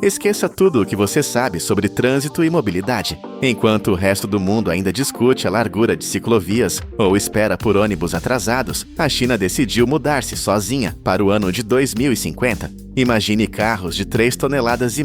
Esqueça tudo o que você sabe sobre trânsito e mobilidade. Enquanto o resto do mundo ainda discute a largura de ciclovias ou espera por ônibus atrasados, a China decidiu mudar-se sozinha para o ano de 2050. Imagine carros de 3,5 toneladas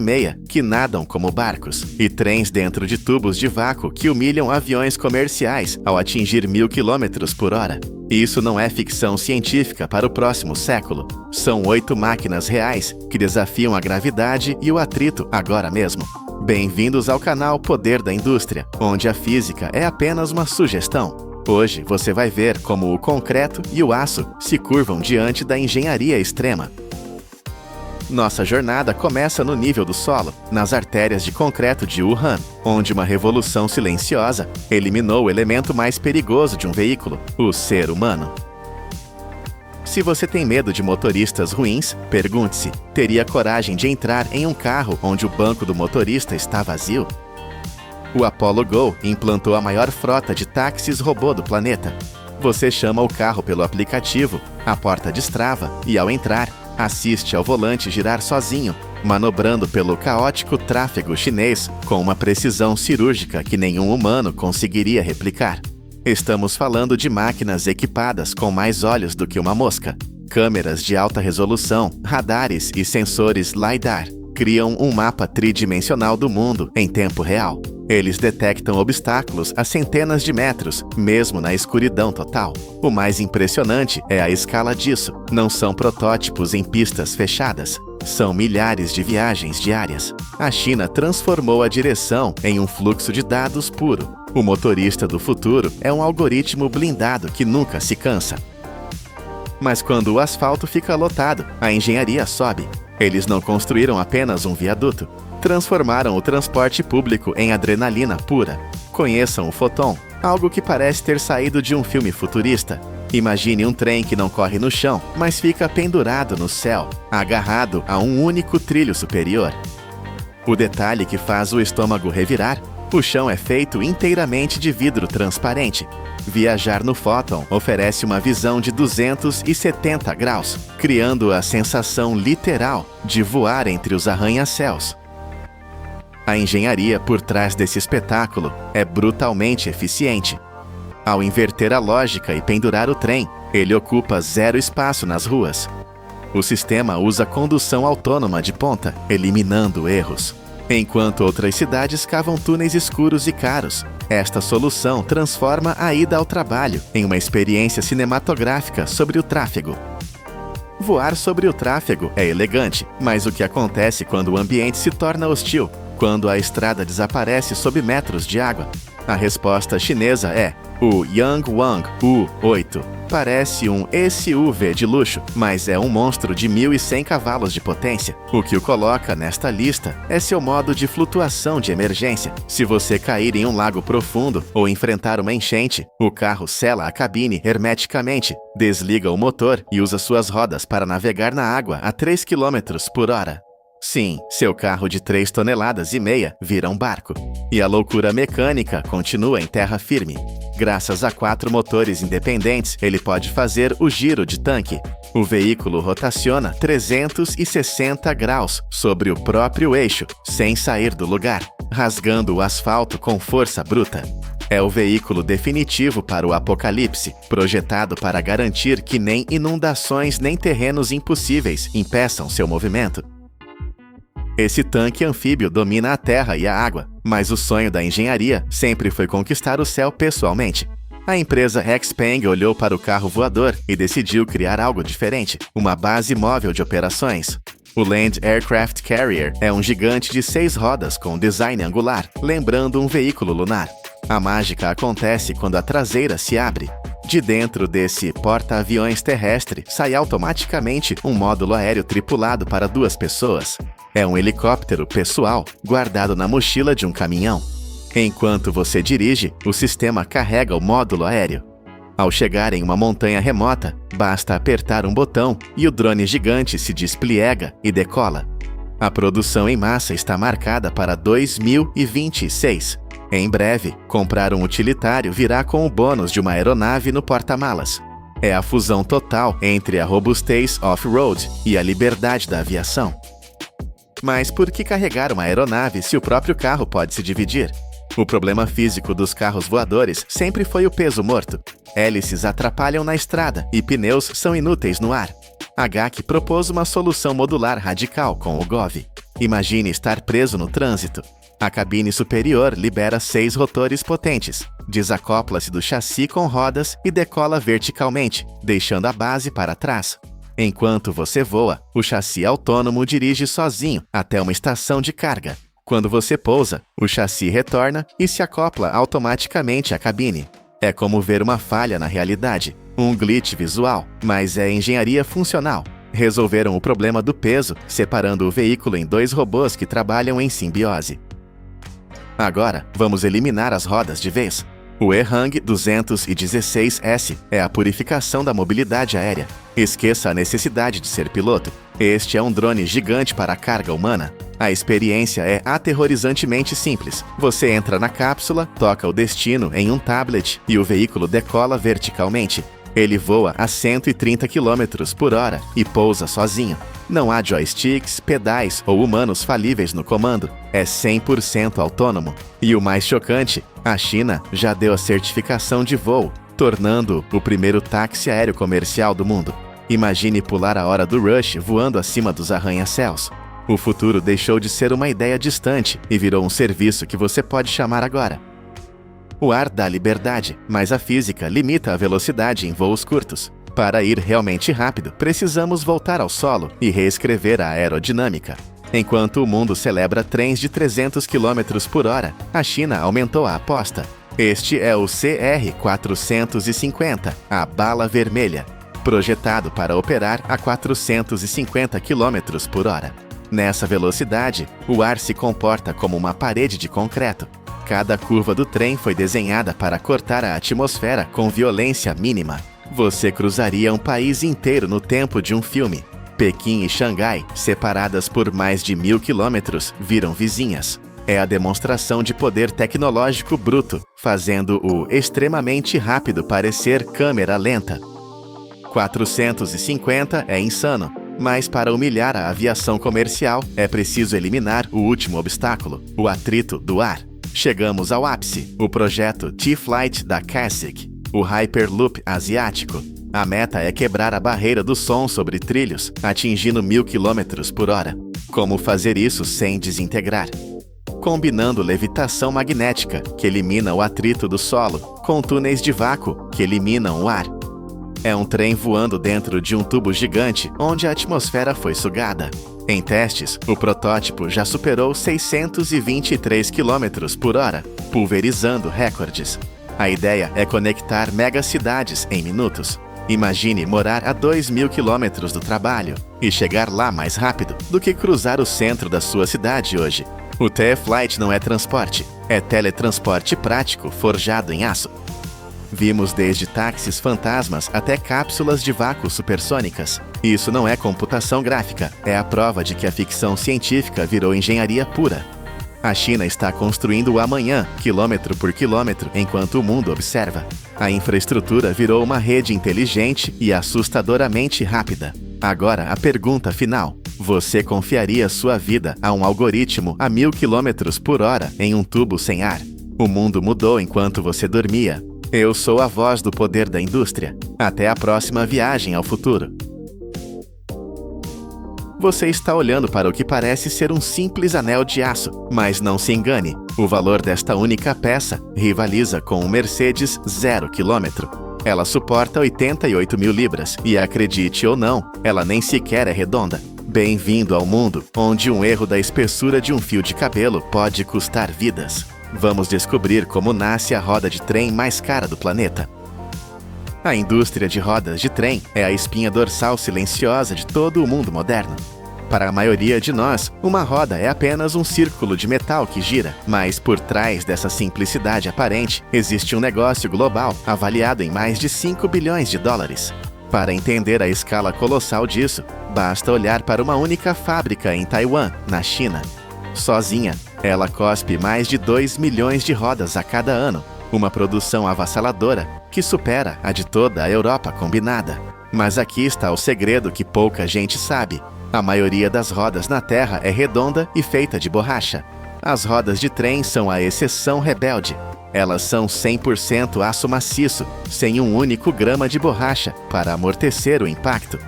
que nadam como barcos e trens dentro de tubos de vácuo que humilham aviões comerciais ao atingir 1.000 km/h. Isso não é ficção científica para o próximo século. São 8 máquinas reais que desafiam a gravidade e o atrito agora mesmo. Bem-vindos ao canal Poder da Indústria, onde a física é apenas uma sugestão. Hoje você vai ver como o concreto e o aço se curvam diante da engenharia extrema. Nossa jornada começa no nível do solo, nas artérias de concreto de Wuhan, onde uma revolução silenciosa eliminou o elemento mais perigoso de um veículo, o ser humano. Se você tem medo de motoristas ruins, pergunte-se: teria coragem de entrar em um carro onde o banco do motorista está vazio? O Apollo Go implantou a maior frota de táxis robô do planeta. Você chama o carro pelo aplicativo, a porta destrava e, ao entrar, assiste ao volante girar sozinho, manobrando pelo caótico tráfego chinês com uma precisão cirúrgica que nenhum humano conseguiria replicar. Estamos falando de máquinas equipadas com mais olhos do que uma mosca. Câmeras de alta resolução, radares e sensores LiDAR criam um mapa tridimensional do mundo em tempo real. Eles detectam obstáculos a centenas de metros, mesmo na escuridão total. O mais impressionante é a escala disso. Não são protótipos em pistas fechadas. São milhares de viagens diárias. A China transformou a direção em um fluxo de dados puro. O motorista do futuro é um algoritmo blindado que nunca se cansa. Mas quando o asfalto fica lotado, a engenharia sobe. Eles não construíram apenas um viaduto. Transformaram o transporte público em adrenalina pura. Conheçam o Photon, algo que parece ter saído de um filme futurista. Imagine um trem que não corre no chão, mas fica pendurado no céu, agarrado a um único trilho superior. O detalhe que faz o estômago revirar: o chão é feito inteiramente de vidro transparente. Viajar no Photon oferece uma visão de 270 graus, criando a sensação literal de voar entre os arranha-céus. A engenharia por trás desse espetáculo é brutalmente eficiente. Ao inverter a lógica e pendurar o trem, ele ocupa 0 espaço nas ruas. O sistema usa condução autônoma de ponta, eliminando erros. Enquanto outras cidades cavam túneis escuros e caros, esta solução transforma a ida ao trabalho em uma experiência cinematográfica sobre o tráfego. Voar sobre o tráfego é elegante, mas o que acontece quando o ambiente se torna hostil? Quando a estrada desaparece sob metros de água? A resposta chinesa é o Yangwang U8. Parece um SUV de luxo, mas é um monstro de 1.100 cavalos de potência. O que o coloca nesta lista é seu modo de flutuação de emergência. Se você cair em um lago profundo ou enfrentar uma enchente, o carro sela a cabine hermeticamente, desliga o motor e usa suas rodas para navegar na água a 3 km/h. Sim, seu carro de 3,5 toneladas vira um barco. E a loucura mecânica continua em terra firme. Graças a 4 motores independentes, ele pode fazer o giro de tanque. O veículo rotaciona 360 graus sobre o próprio eixo, sem sair do lugar, rasgando o asfalto com força bruta. É o veículo definitivo para o apocalipse, projetado para garantir que nem inundações nem terrenos impossíveis impeçam seu movimento. Esse tanque anfíbio domina a terra e a água, mas o sonho da engenharia sempre foi conquistar o céu pessoalmente. A empresa Xpeng olhou para o carro voador e decidiu criar algo diferente, uma base móvel de operações. O Land Aircraft Carrier é um gigante de 6 rodas com design angular, lembrando um veículo lunar. A mágica acontece quando a traseira se abre. De dentro desse porta-aviões terrestre sai automaticamente um módulo aéreo tripulado para 2 pessoas. É um helicóptero pessoal guardado na mochila de um caminhão. Enquanto você dirige, o sistema carrega o módulo aéreo. Ao chegar em uma montanha remota, basta apertar um botão e o drone gigante se despliega e decola. A produção em massa está marcada para 2026. Em breve, comprar um utilitário virá com o bônus de uma aeronave no porta-malas. É a fusão total entre a robustez off-road e a liberdade da aviação. Mas por que carregar uma aeronave se o próprio carro pode se dividir? O problema físico dos carros voadores sempre foi o peso morto. Hélices atrapalham na estrada e pneus são inúteis no ar. A GAC propôs uma solução modular radical com o GOV. Imagine estar preso no trânsito. A cabine superior libera 6 rotores potentes, desacopla-se do chassi com rodas e decola verticalmente, deixando a base para trás. Enquanto você voa, o chassi autônomo dirige sozinho até uma estação de carga. Quando você pousa, o chassi retorna e se acopla automaticamente à cabine. É como ver uma falha na realidade, um glitch visual, mas é engenharia funcional. Resolveram o problema do peso, separando o veículo em 2 robôs que trabalham em simbiose. Agora, vamos eliminar as rodas de vez. O EHang 216S é a purificação da mobilidade aérea. Esqueça a necessidade de ser piloto. Este é um drone gigante para a carga humana. A experiência é aterrorizantemente simples. Você entra na cápsula, toca o destino em um tablet e o veículo decola verticalmente. Ele voa a 130 km por hora e pousa sozinho. Não há joysticks, pedais ou humanos falíveis no comando. É 100% autônomo. E o mais chocante, a China já deu a certificação de voo, tornando-o o primeiro táxi aéreo comercial do mundo. Imagine pular a hora do rush voando acima dos arranha-céus. O futuro deixou de ser uma ideia distante e virou um serviço que você pode chamar agora. O ar dá liberdade, mas a física limita a velocidade em voos curtos. Para ir realmente rápido, precisamos voltar ao solo e reescrever a aerodinâmica. Enquanto o mundo celebra trens de 300 km por hora, a China aumentou a aposta. Este é o CR-450, a bala vermelha, projetado para operar a 450 km por hora. Nessa velocidade, o ar se comporta como uma parede de concreto. Cada curva do trem foi desenhada para cortar a atmosfera com violência mínima. Você cruzaria um país inteiro no tempo de um filme. Pequim e Xangai, separadas por mais de 1000 quilômetros, viram vizinhas. É a demonstração de poder tecnológico bruto, fazendo o extremamente rápido parecer câmera lenta. 450 é insano, mas para humilhar a aviação comercial é preciso eliminar o último obstáculo, o atrito do ar. Chegamos ao ápice, o projeto T-Flight da CASIC, o Hyperloop asiático. A meta é quebrar a barreira do som sobre trilhos, atingindo 1000 km por hora. Como fazer isso sem desintegrar? Combinando levitação magnética, que elimina o atrito do solo, com túneis de vácuo, que eliminam o ar. É um trem voando dentro de um tubo gigante onde a atmosfera foi sugada. Em testes, o protótipo já superou 623 km por hora, pulverizando recordes. A ideia é conectar megacidades em minutos. Imagine morar a 2.000 km do trabalho e chegar lá mais rápido do que cruzar o centro da sua cidade hoje. O T-Flight não é transporte, é teletransporte prático forjado em aço. Vimos desde táxis fantasmas até cápsulas de vácuo supersônicas. Isso não é computação gráfica, é a prova de que a ficção científica virou engenharia pura. A China está construindo o amanhã, quilômetro por quilômetro, enquanto o mundo observa. A infraestrutura virou uma rede inteligente e assustadoramente rápida. Agora, a pergunta final. Você confiaria sua vida a um algoritmo a 1000 km por hora em um tubo sem ar? O mundo mudou enquanto você dormia. Eu sou a voz do poder da indústria. Até a próxima viagem ao futuro. Você está olhando para o que parece ser um simples anel de aço, mas não se engane. O valor desta única peça rivaliza com um Mercedes 0 km. Ela suporta 88 mil libras e, acredite ou não, ela nem sequer é redonda. Bem-vindo ao mundo onde um erro da espessura de um fio de cabelo pode custar vidas. Vamos descobrir como nasce a roda de trem mais cara do planeta. A indústria de rodas de trem é a espinha dorsal silenciosa de todo o mundo moderno. Para a maioria de nós, uma roda é apenas um círculo de metal que gira, mas por trás dessa simplicidade aparente, existe um negócio global avaliado em mais de 5 bilhões de dólares. Para entender a escala colossal disso, basta olhar para uma única fábrica em Taiwan, na China. Sozinha, ela cospe mais de 2 milhões de rodas a cada ano, uma produção avassaladora que supera a de toda a Europa combinada. Mas aqui está o segredo que pouca gente sabe. A maioria das rodas na Terra é redonda e feita de borracha. As rodas de trem são a exceção rebelde. Elas são 100% aço maciço, sem um único grama de borracha para amortecer o impacto.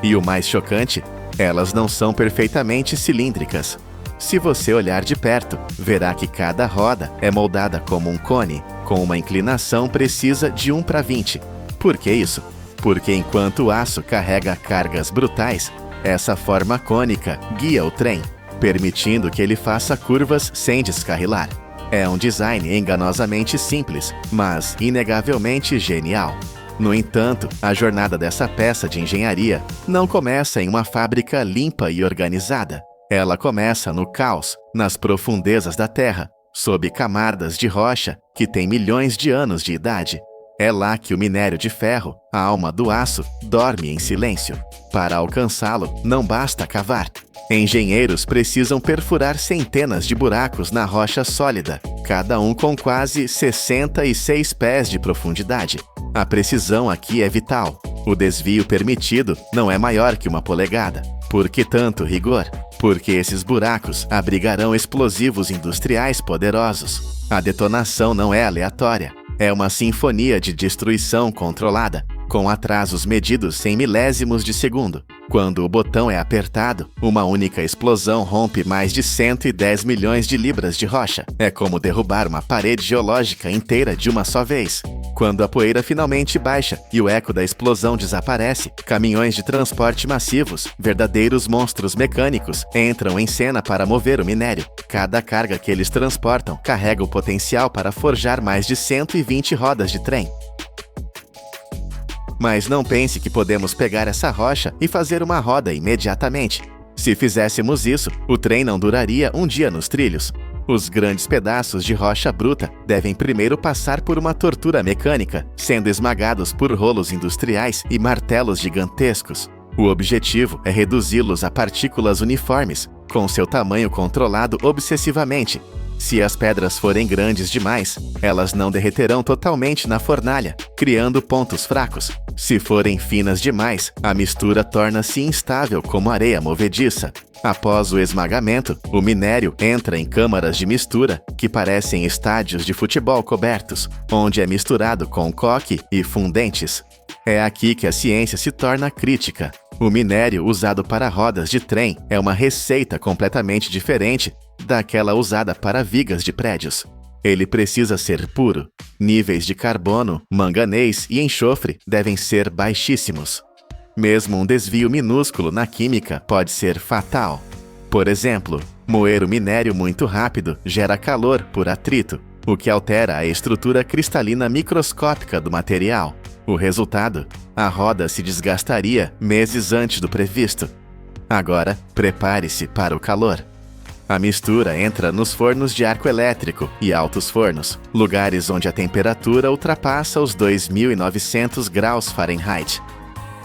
E o mais chocante, elas não são perfeitamente cilíndricas. Se você olhar de perto, verá que cada roda é moldada como um cone, com uma inclinação precisa de 1:20. Por que isso? Porque enquanto o aço carrega cargas brutais, essa forma cônica guia o trem, permitindo que ele faça curvas sem descarrilar. É um design enganosamente simples, mas inegavelmente genial. No entanto, a jornada dessa peça de engenharia não começa em uma fábrica limpa e organizada. Ela começa no caos, nas profundezas da Terra, sob camadas de rocha que têm milhões de anos de idade. É lá que o minério de ferro, a alma do aço, dorme em silêncio. Para alcançá-lo, não basta cavar. Engenheiros precisam perfurar centenas de buracos na rocha sólida, cada um com quase 66 pés de profundidade. A precisão aqui é vital. O desvio permitido não é maior que 1 polegada. Por que tanto rigor? Porque esses buracos abrigarão explosivos industriais poderosos. A detonação não é aleatória. É uma sinfonia de destruição controlada, com atrasos medidos em milésimos de segundo. Quando o botão é apertado, uma única explosão rompe mais de 110 milhões de libras de rocha. É como derrubar uma parede geológica inteira de uma só vez. Quando a poeira finalmente baixa e o eco da explosão desaparece, caminhões de transporte massivos, verdadeiros monstros mecânicos, entram em cena para mover o minério. Cada carga que eles transportam carrega o potencial para forjar mais de 120 rodas de trem. Mas não pense que podemos pegar essa rocha e fazer uma roda imediatamente. Se fizéssemos isso, o trem não duraria um dia nos trilhos. Os grandes pedaços de rocha bruta devem primeiro passar por uma tortura mecânica, sendo esmagados por rolos industriais e martelos gigantescos. O objetivo é reduzi-los a partículas uniformes, com seu tamanho controlado obsessivamente. Se as pedras forem grandes demais, elas não derreterão totalmente na fornalha, criando pontos fracos. Se forem finas demais, a mistura torna-se instável como areia movediça. Após o esmagamento, o minério entra em câmaras de mistura, que parecem estádios de futebol cobertos, onde é misturado com coque e fundentes. É aqui que a ciência se torna crítica. O minério usado para rodas de trem é uma receita completamente diferente daquela usada para vigas de prédios. Ele precisa ser puro. Níveis de carbono, manganês e enxofre devem ser baixíssimos. Mesmo um desvio minúsculo na química pode ser fatal. Por exemplo, moer o minério muito rápido gera calor por atrito, o que altera a estrutura cristalina microscópica do material. O resultado? A roda se desgastaria meses antes do previsto. Agora, prepare-se para o calor. A mistura entra nos fornos de arco elétrico e altos fornos, lugares onde a temperatura ultrapassa os 2.900 graus Fahrenheit.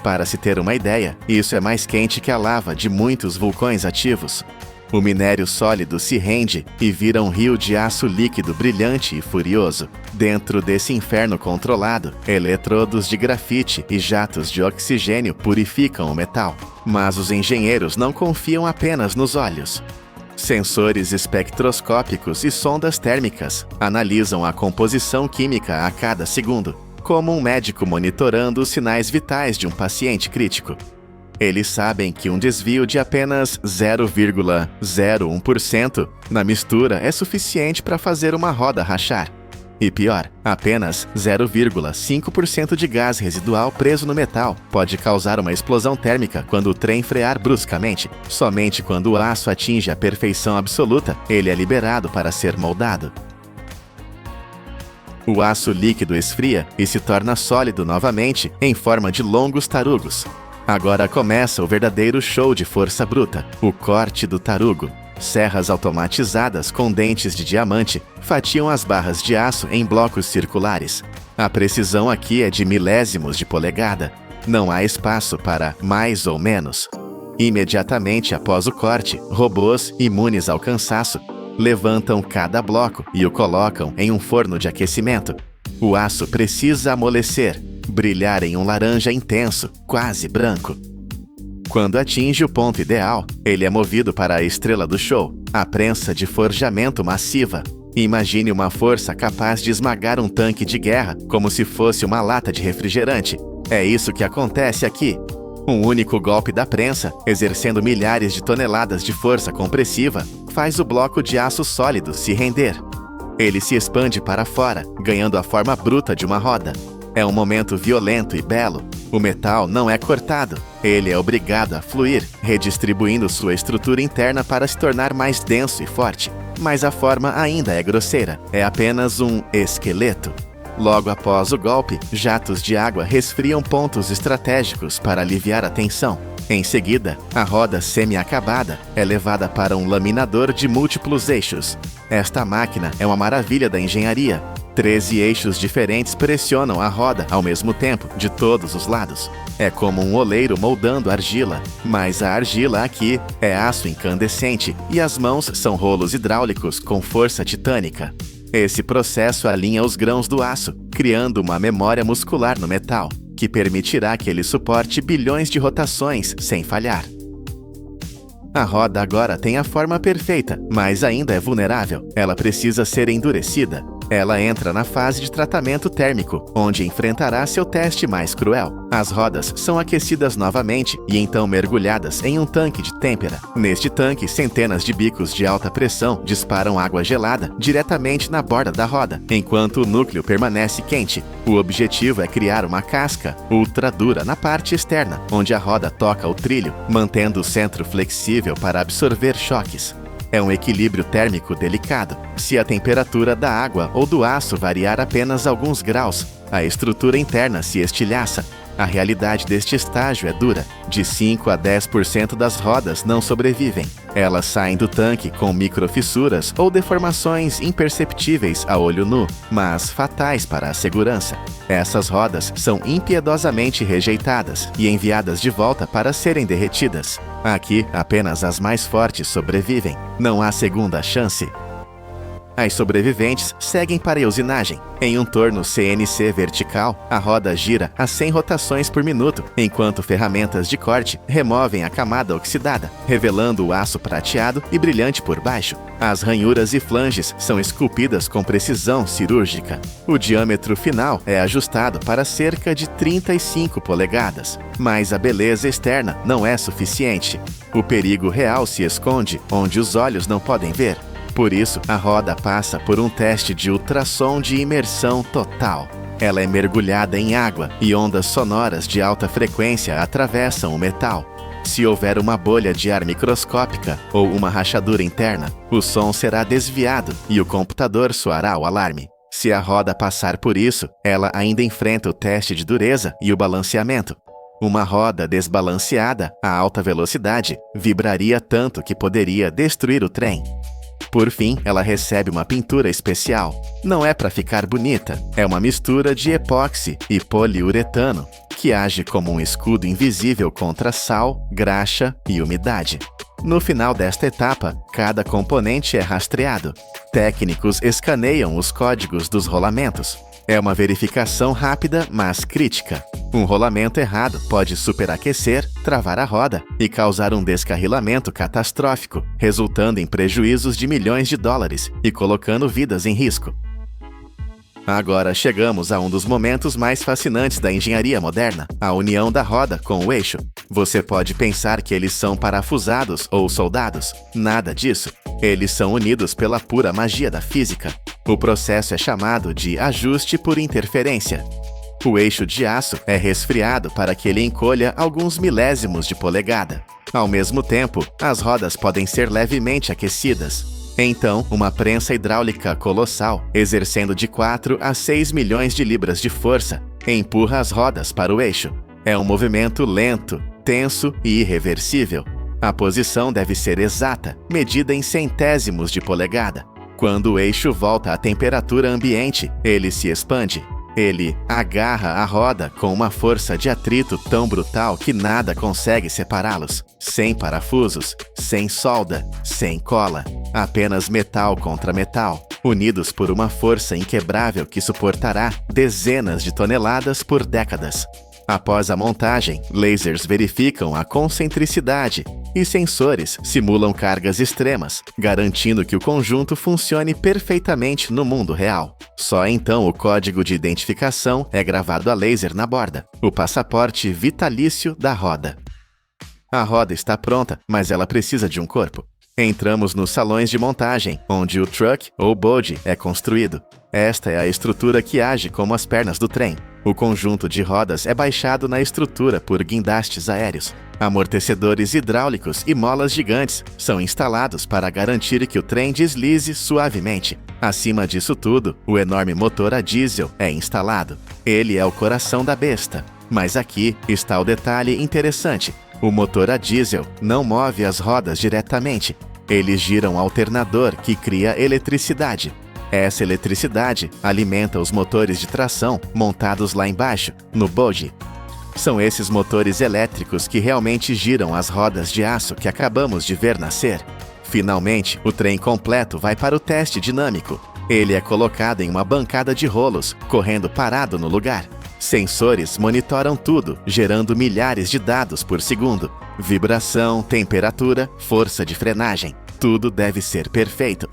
Para se ter uma ideia, isso é mais quente que a lava de muitos vulcões ativos. O minério sólido se rende e vira um rio de aço líquido brilhante e furioso. Dentro desse inferno controlado, eletrodos de grafite e jatos de oxigênio purificam o metal. Mas os engenheiros não confiam apenas nos olhos. Sensores espectroscópicos e sondas térmicas analisam a composição química a cada segundo, como um médico monitorando os sinais vitais de um paciente crítico. Eles sabem que um desvio de apenas 0,01% na mistura é suficiente para fazer uma roda rachar. E pior, apenas 0,5% de gás residual preso no metal pode causar uma explosão térmica quando o trem frear bruscamente. Somente quando o aço atinge a perfeição absoluta, ele é liberado para ser moldado. O aço líquido esfria e se torna sólido novamente em forma de longos tarugos. Agora começa o verdadeiro show de força bruta, o corte do tarugo. Serras automatizadas com dentes de diamante fatiam as barras de aço em blocos circulares. A precisão aqui é de milésimos de polegada. Não há espaço para mais ou menos. Imediatamente após o corte, robôs imunes ao cansaço levantam cada bloco e o colocam em um forno de aquecimento. O aço precisa amolecer, brilhar em um laranja intenso, quase branco. Quando atinge o ponto ideal, ele é movido para a estrela do show, a prensa de forjamento massiva. Imagine uma força capaz de esmagar um tanque de guerra como se fosse uma lata de refrigerante. É isso que acontece aqui. Um único golpe da prensa, exercendo milhares de toneladas de força compressiva, faz o bloco de aço sólido se render. Ele se expande para fora, ganhando a forma bruta de uma roda. É um momento violento e belo. O metal não é cortado. Ele é obrigado a fluir, redistribuindo sua estrutura interna para se tornar mais denso e forte. Mas a forma ainda é grosseira. É apenas um esqueleto. Logo após o golpe, jatos de água resfriam pontos estratégicos para aliviar a tensão. Em seguida, a roda semi-acabada é levada para um laminador de múltiplos eixos. Esta máquina é uma maravilha da engenharia. 13 eixos diferentes pressionam a roda ao mesmo tempo, de todos os lados. É como um oleiro moldando argila, mas a argila aqui é aço incandescente e as mãos são rolos hidráulicos com força titânica. Esse processo alinha os grãos do aço, criando uma memória muscular no metal, que permitirá que ele suporte bilhões de rotações sem falhar. A roda agora tem a forma perfeita, mas ainda é vulnerável. Ela precisa ser endurecida. Ela entra na fase de tratamento térmico, onde enfrentará seu teste mais cruel. As rodas são aquecidas novamente e então mergulhadas em um tanque de têmpera. Neste tanque, centenas de bicos de alta pressão disparam água gelada diretamente na borda da roda, enquanto o núcleo permanece quente. O objetivo é criar uma casca ultra dura na parte externa, onde a roda toca o trilho, mantendo o centro flexível para absorver choques. É um equilíbrio térmico delicado. Se a temperatura da água ou do aço variar apenas alguns graus, a estrutura interna se estilhaça. A realidade deste estágio é dura. De 5 a 10% das rodas não sobrevivem. Elas saem do tanque com microfissuras ou deformações imperceptíveis a olho nu, mas fatais para a segurança. Essas rodas são impiedosamente rejeitadas e enviadas de volta para serem derretidas. Aqui, apenas as mais fortes sobrevivem. Não há segunda chance. As sobreviventes seguem para a usinagem. Em um torno CNC vertical, a roda gira a 100 rotações por minuto, enquanto ferramentas de corte removem a camada oxidada, revelando o aço prateado e brilhante por baixo. As ranhuras e flanges são esculpidas com precisão cirúrgica. O diâmetro final é ajustado para cerca de 35 polegadas, mas a beleza externa não é suficiente. O perigo real se esconde onde os olhos não podem ver. Por isso, a roda passa por um teste de ultrassom de imersão total. Ela é mergulhada em água e ondas sonoras de alta frequência atravessam o metal. Se houver uma bolha de ar microscópica ou uma rachadura interna, o som será desviado e o computador soará o alarme. Se a roda passar por isso, ela ainda enfrenta o teste de dureza e o balanceamento. Uma roda desbalanceada a alta velocidade vibraria tanto que poderia destruir o trem. Por fim, ela recebe uma pintura especial. Não é para ficar bonita, é uma mistura de epóxi e poliuretano, que age como um escudo invisível contra sal, graxa e umidade. No final desta etapa, cada componente é rastreado. Técnicos escaneiam os códigos dos rolamentos. É uma verificação rápida, mas crítica. Um rolamento errado pode superaquecer, travar a roda e causar um descarrilamento catastrófico, resultando em prejuízos de milhões de dólares e colocando vidas em risco. Agora chegamos a um dos momentos mais fascinantes da engenharia moderna, a união da roda com o eixo. Você pode pensar que eles são parafusados ou soldados. Nada disso. Eles são unidos pela pura magia da física. O processo é chamado de ajuste por interferência. O eixo de aço é resfriado para que ele encolha alguns milésimos de polegada. Ao mesmo tempo, as rodas podem ser levemente aquecidas. Então, uma prensa hidráulica colossal, exercendo de 4 a 6 milhões de libras de força, empurra as rodas para o eixo. É um movimento lento, tenso e irreversível. A posição deve ser exata, medida em centésimos de polegada. Quando o eixo volta à temperatura ambiente, ele se expande. Ele agarra a roda com uma força de atrito tão brutal que nada consegue separá-los. Sem parafusos, sem solda, sem cola. Apenas metal contra metal, unidos por uma força inquebrável que suportará dezenas de toneladas por décadas. Após a montagem, lasers verificam a concentricidade e sensores simulam cargas extremas, garantindo que o conjunto funcione perfeitamente no mundo real. Só então o código de identificação é gravado a laser na borda, o passaporte vitalício da roda. A roda está pronta, mas ela precisa de um corpo. Entramos nos salões de montagem, onde o truck ou bode é construído. Esta é a estrutura que age como as pernas do trem. O conjunto de rodas é baixado na estrutura por guindastes aéreos. Amortecedores hidráulicos e molas gigantes são instalados para garantir que o trem deslize suavemente. Acima disso tudo, o enorme motor a diesel é instalado. Ele é o coração da besta. Mas aqui está o detalhe interessante. O motor a diesel não move as rodas diretamente. Ele gira um alternador que cria eletricidade. Essa eletricidade alimenta os motores de tração montados lá embaixo, no bogie. São esses motores elétricos que realmente giram as rodas de aço que acabamos de ver nascer. Finalmente, o trem completo vai para o teste dinâmico. Ele é colocado em uma bancada de rolos, correndo parado no lugar. Sensores monitoram tudo, gerando milhares de dados por segundo. Vibração, temperatura, força de frenagem. Tudo deve ser perfeito.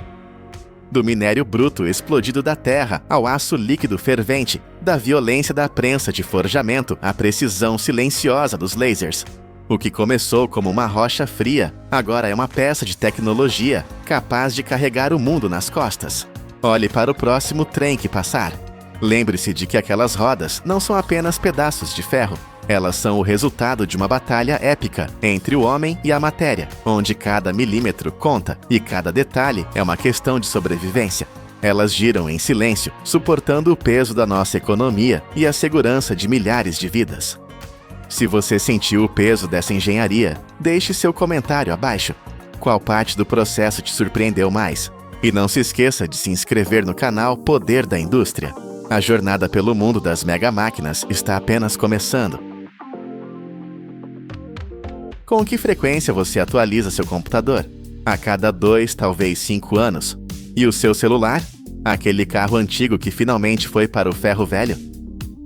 Do minério bruto explodido da terra ao aço líquido fervente, da violência da prensa de forjamento à precisão silenciosa dos lasers. O que começou como uma rocha fria, agora é uma peça de tecnologia capaz de carregar o mundo nas costas. Olhe para o próximo trem que passar. Lembre-se de que aquelas rodas não são apenas pedaços de ferro. Elas são o resultado de uma batalha épica entre o homem e a matéria, onde cada milímetro conta e cada detalhe é uma questão de sobrevivência. Elas giram em silêncio, suportando o peso da nossa economia e a segurança de milhares de vidas. Se você sentiu o peso dessa engenharia, deixe seu comentário abaixo. Qual parte do processo te surpreendeu mais? E não se esqueça de se inscrever no canal Poder da Indústria. A jornada pelo mundo das mega máquinas está apenas começando. Com que frequência você atualiza seu computador? A cada 2, talvez 5 anos. E o seu celular? Aquele carro antigo que finalmente foi para o ferro velho?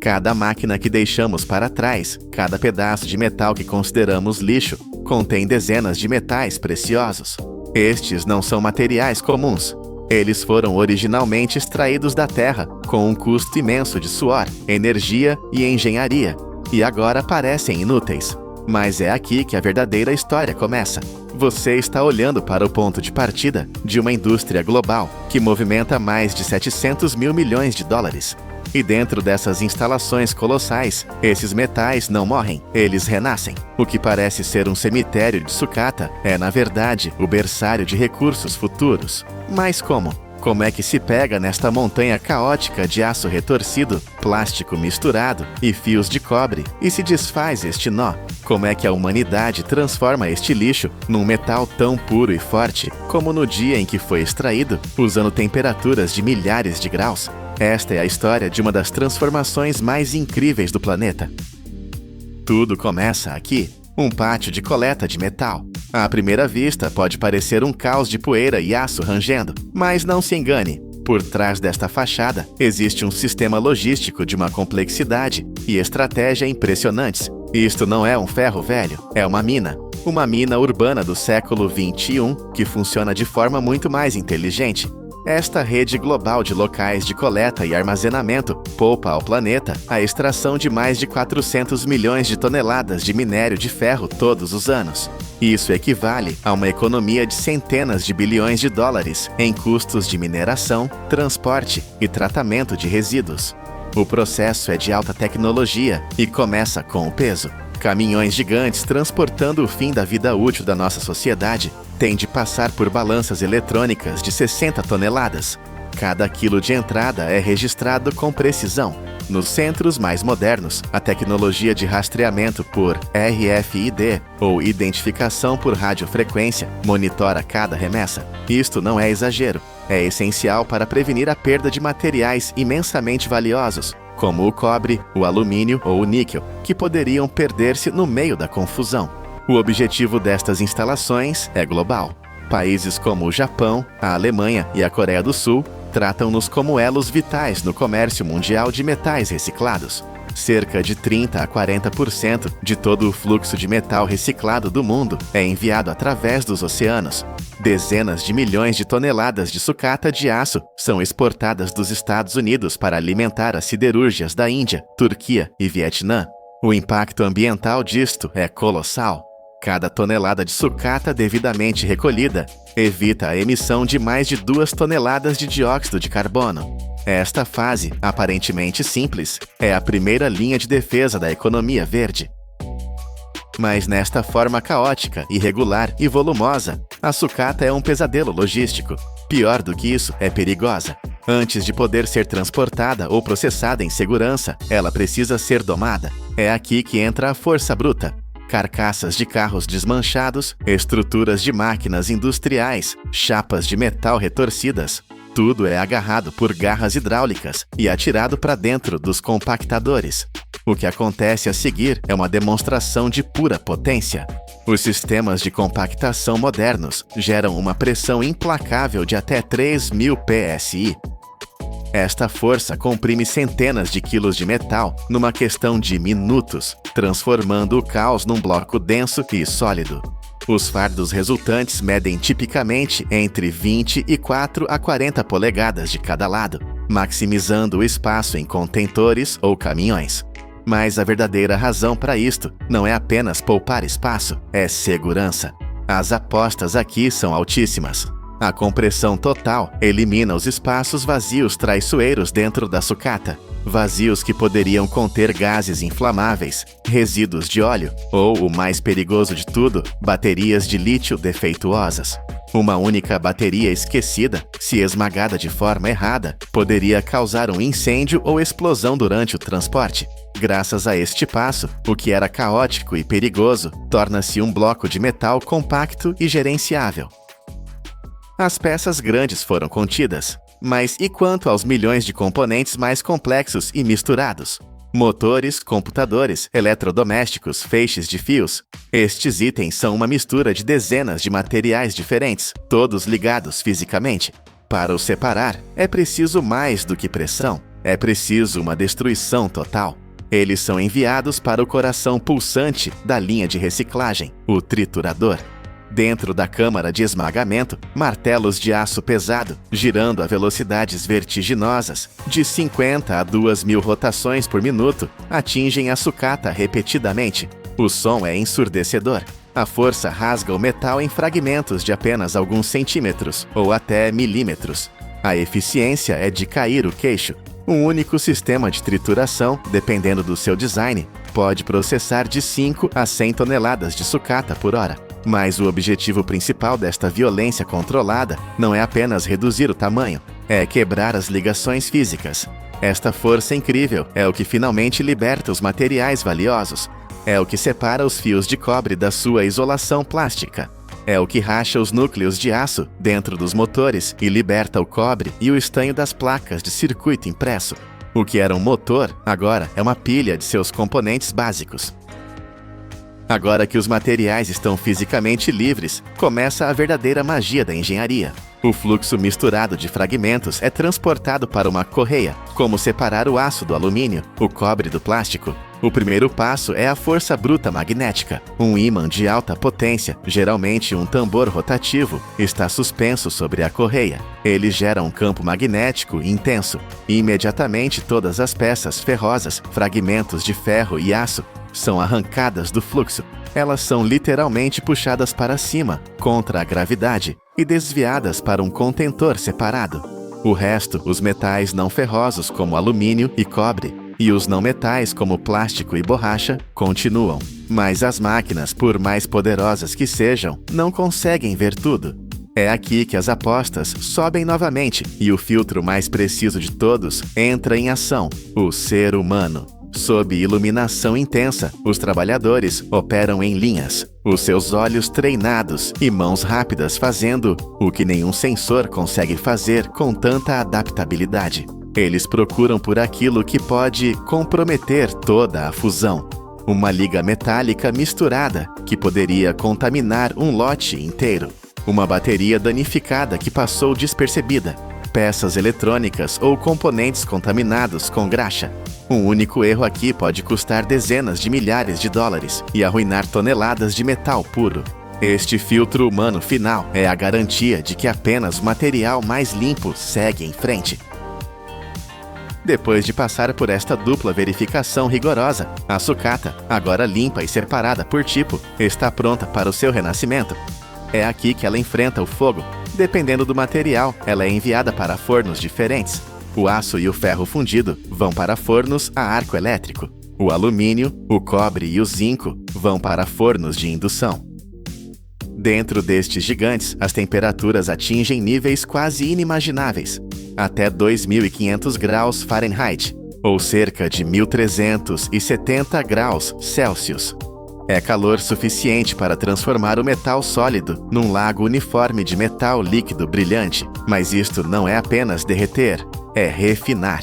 Cada máquina que deixamos para trás, cada pedaço de metal que consideramos lixo, contém dezenas de metais preciosos. Estes não são materiais comuns. Eles foram originalmente extraídos da terra, com um custo imenso de suor, energia e engenharia, e agora parecem inúteis. Mas é aqui que a verdadeira história começa. Você está olhando para o ponto de partida de uma indústria global que movimenta mais de 700 mil milhões de dólares. E dentro dessas instalações colossais, esses metais não morrem, eles renascem. O que parece ser um cemitério de sucata é, na verdade, o berçário de recursos futuros. Mas como? Como é que se pega nesta montanha caótica de aço retorcido, plástico misturado e fios de cobre e se desfaz este nó? Como é que a humanidade transforma este lixo num metal tão puro e forte como no dia em que foi extraído, usando temperaturas de milhares de graus? Esta é a história de uma das transformações mais incríveis do planeta. Tudo começa aqui, um pátio de coleta de metal. À primeira vista, pode parecer um caos de poeira e aço rangendo, mas não se engane. Por trás desta fachada, existe um sistema logístico de uma complexidade e estratégia impressionantes. Isto não é um ferro velho, é uma mina. Uma mina urbana do século XXI que funciona de forma muito mais inteligente. Esta rede global de locais de coleta e armazenamento poupa ao planeta a extração de mais de 400 milhões de toneladas de minério de ferro todos os anos. Isso equivale a uma economia de centenas de bilhões de dólares em custos de mineração, transporte e tratamento de resíduos. O processo é de alta tecnologia e começa com o peso. Caminhões gigantes transportando o fim da vida útil da nossa sociedade têm de passar por balanças eletrônicas de 60 toneladas. Cada quilo de entrada é registrado com precisão. Nos centros mais modernos, a tecnologia de rastreamento por RFID, ou identificação por radiofrequência, monitora cada remessa. Isto não é exagero. É essencial para prevenir a perda de materiais imensamente valiosos, como o cobre, o alumínio ou o níquel, que poderiam perder-se no meio da confusão. O objetivo destas instalações é global. Países como o Japão, a Alemanha e a Coreia do Sul tratam-nos como elos vitais no comércio mundial de metais reciclados. Cerca de 30 a 40% de todo o fluxo de metal reciclado do mundo é enviado através dos oceanos. Dezenas de milhões de toneladas de sucata de aço são exportadas dos Estados Unidos para alimentar as siderúrgias da Índia, Turquia e Vietnã. O impacto ambiental disto é colossal. Cada tonelada de sucata devidamente recolhida evita a emissão de mais de 2 toneladas de dióxido de carbono. Esta fase, aparentemente simples, é a primeira linha de defesa da economia verde. Mas nesta forma caótica, irregular e volumosa, a sucata é um pesadelo logístico. Pior do que isso, é perigosa. Antes de poder ser transportada ou processada em segurança, ela precisa ser domada. É aqui que entra a força bruta. Carcaças de carros desmanchados, estruturas de máquinas industriais, chapas de metal retorcidas. Tudo é agarrado por garras hidráulicas e atirado para dentro dos compactadores. O que acontece a seguir é uma demonstração de pura potência. Os sistemas de compactação modernos geram uma pressão implacável de até 3.000 psi. Esta força comprime centenas de quilos de metal numa questão de minutos, transformando o caos num bloco denso e sólido. Os fardos resultantes medem tipicamente entre 24 a 40 polegadas de cada lado, maximizando o espaço em contentores ou caminhões. Mas a verdadeira razão para isto não é apenas poupar espaço, é segurança. As apostas aqui são altíssimas. A compressão total elimina os espaços vazios traiçoeiros dentro da sucata, vazios que poderiam conter gases inflamáveis, resíduos de óleo ou, o mais perigoso de tudo, baterias de lítio defeituosas. Uma única bateria esquecida, se esmagada de forma errada, poderia causar um incêndio ou explosão durante o transporte. Graças a este passo, o que era caótico e perigoso torna-se um bloco de metal compacto e gerenciável. As peças grandes foram contidas, mas e quanto aos milhões de componentes mais complexos e misturados? Motores, computadores, eletrodomésticos, feixes de fios. Estes itens são uma mistura de dezenas de materiais diferentes, todos ligados fisicamente. Para os separar, é preciso mais do que pressão, é preciso uma destruição total. Eles são enviados para o coração pulsante da linha de reciclagem, o triturador. Dentro da câmara de esmagamento, martelos de aço pesado, girando a velocidades vertiginosas, de 50 a 2.000 rotações por minuto, atingem a sucata repetidamente. O som é ensurdecedor. A força rasga o metal em fragmentos de apenas alguns centímetros, ou até milímetros. A eficiência é de cair o queixo. Um único sistema de trituração, dependendo do seu design, pode processar de 5 a 100 toneladas de sucata por hora. Mas o objetivo principal desta violência controlada não é apenas reduzir o tamanho, é quebrar as ligações físicas. Esta força incrível é o que finalmente liberta os materiais valiosos. É o que separa os fios de cobre da sua isolação plástica. É o que racha os núcleos de aço dentro dos motores e liberta o cobre e o estanho das placas de circuito impresso. O que era um motor, agora é uma pilha de seus componentes básicos. Agora que os materiais estão fisicamente livres, começa a verdadeira magia da engenharia. O fluxo misturado de fragmentos é transportado para uma correia, como separar o aço do alumínio, o cobre do plástico. O primeiro passo é a força bruta magnética. Um ímã de alta potência, geralmente um tambor rotativo, está suspenso sobre a correia. Ele gera um campo magnético intenso. Imediatamente todas as peças ferrosas, fragmentos de ferro e aço, são arrancadas do fluxo. Elas são literalmente puxadas para cima, contra a gravidade, e desviadas para um contentor separado. O resto, os metais não ferrosos como alumínio e cobre, e os não metais como plástico e borracha, continuam. Mas as máquinas, por mais poderosas que sejam, não conseguem ver tudo. É aqui que as apostas sobem novamente e o filtro mais preciso de todos entra em ação: o ser humano. Sob iluminação intensa, os trabalhadores operam em linhas, os seus olhos treinados e mãos rápidas fazendo o que nenhum sensor consegue fazer com tanta adaptabilidade. Eles procuram por aquilo que pode comprometer toda a fusão. Uma liga metálica misturada que poderia contaminar um lote inteiro. Uma bateria danificada que passou despercebida. peças eletrônicas ou componentes contaminados com graxa. Um único erro aqui pode custar dezenas de milhares de dólares e arruinar toneladas de metal puro. Este filtro humano final é a garantia de que apenas o material mais limpo segue em frente. Depois de passar por esta dupla verificação rigorosa, a sucata, agora limpa e separada por tipo, está pronta para o seu renascimento. É aqui que ela enfrenta o fogo. Dependendo do material, ela é enviada para fornos diferentes. O aço e o ferro fundido vão para fornos a arco elétrico. O alumínio, o cobre e o zinco vão para fornos de indução. Dentro destes gigantes, as temperaturas atingem níveis quase inimagináveis, até 2.500 graus Fahrenheit, ou cerca de 1.370 graus Celsius. É calor suficiente para transformar o metal sólido num lago uniforme de metal líquido brilhante, mas isto não é apenas derreter, é refinar.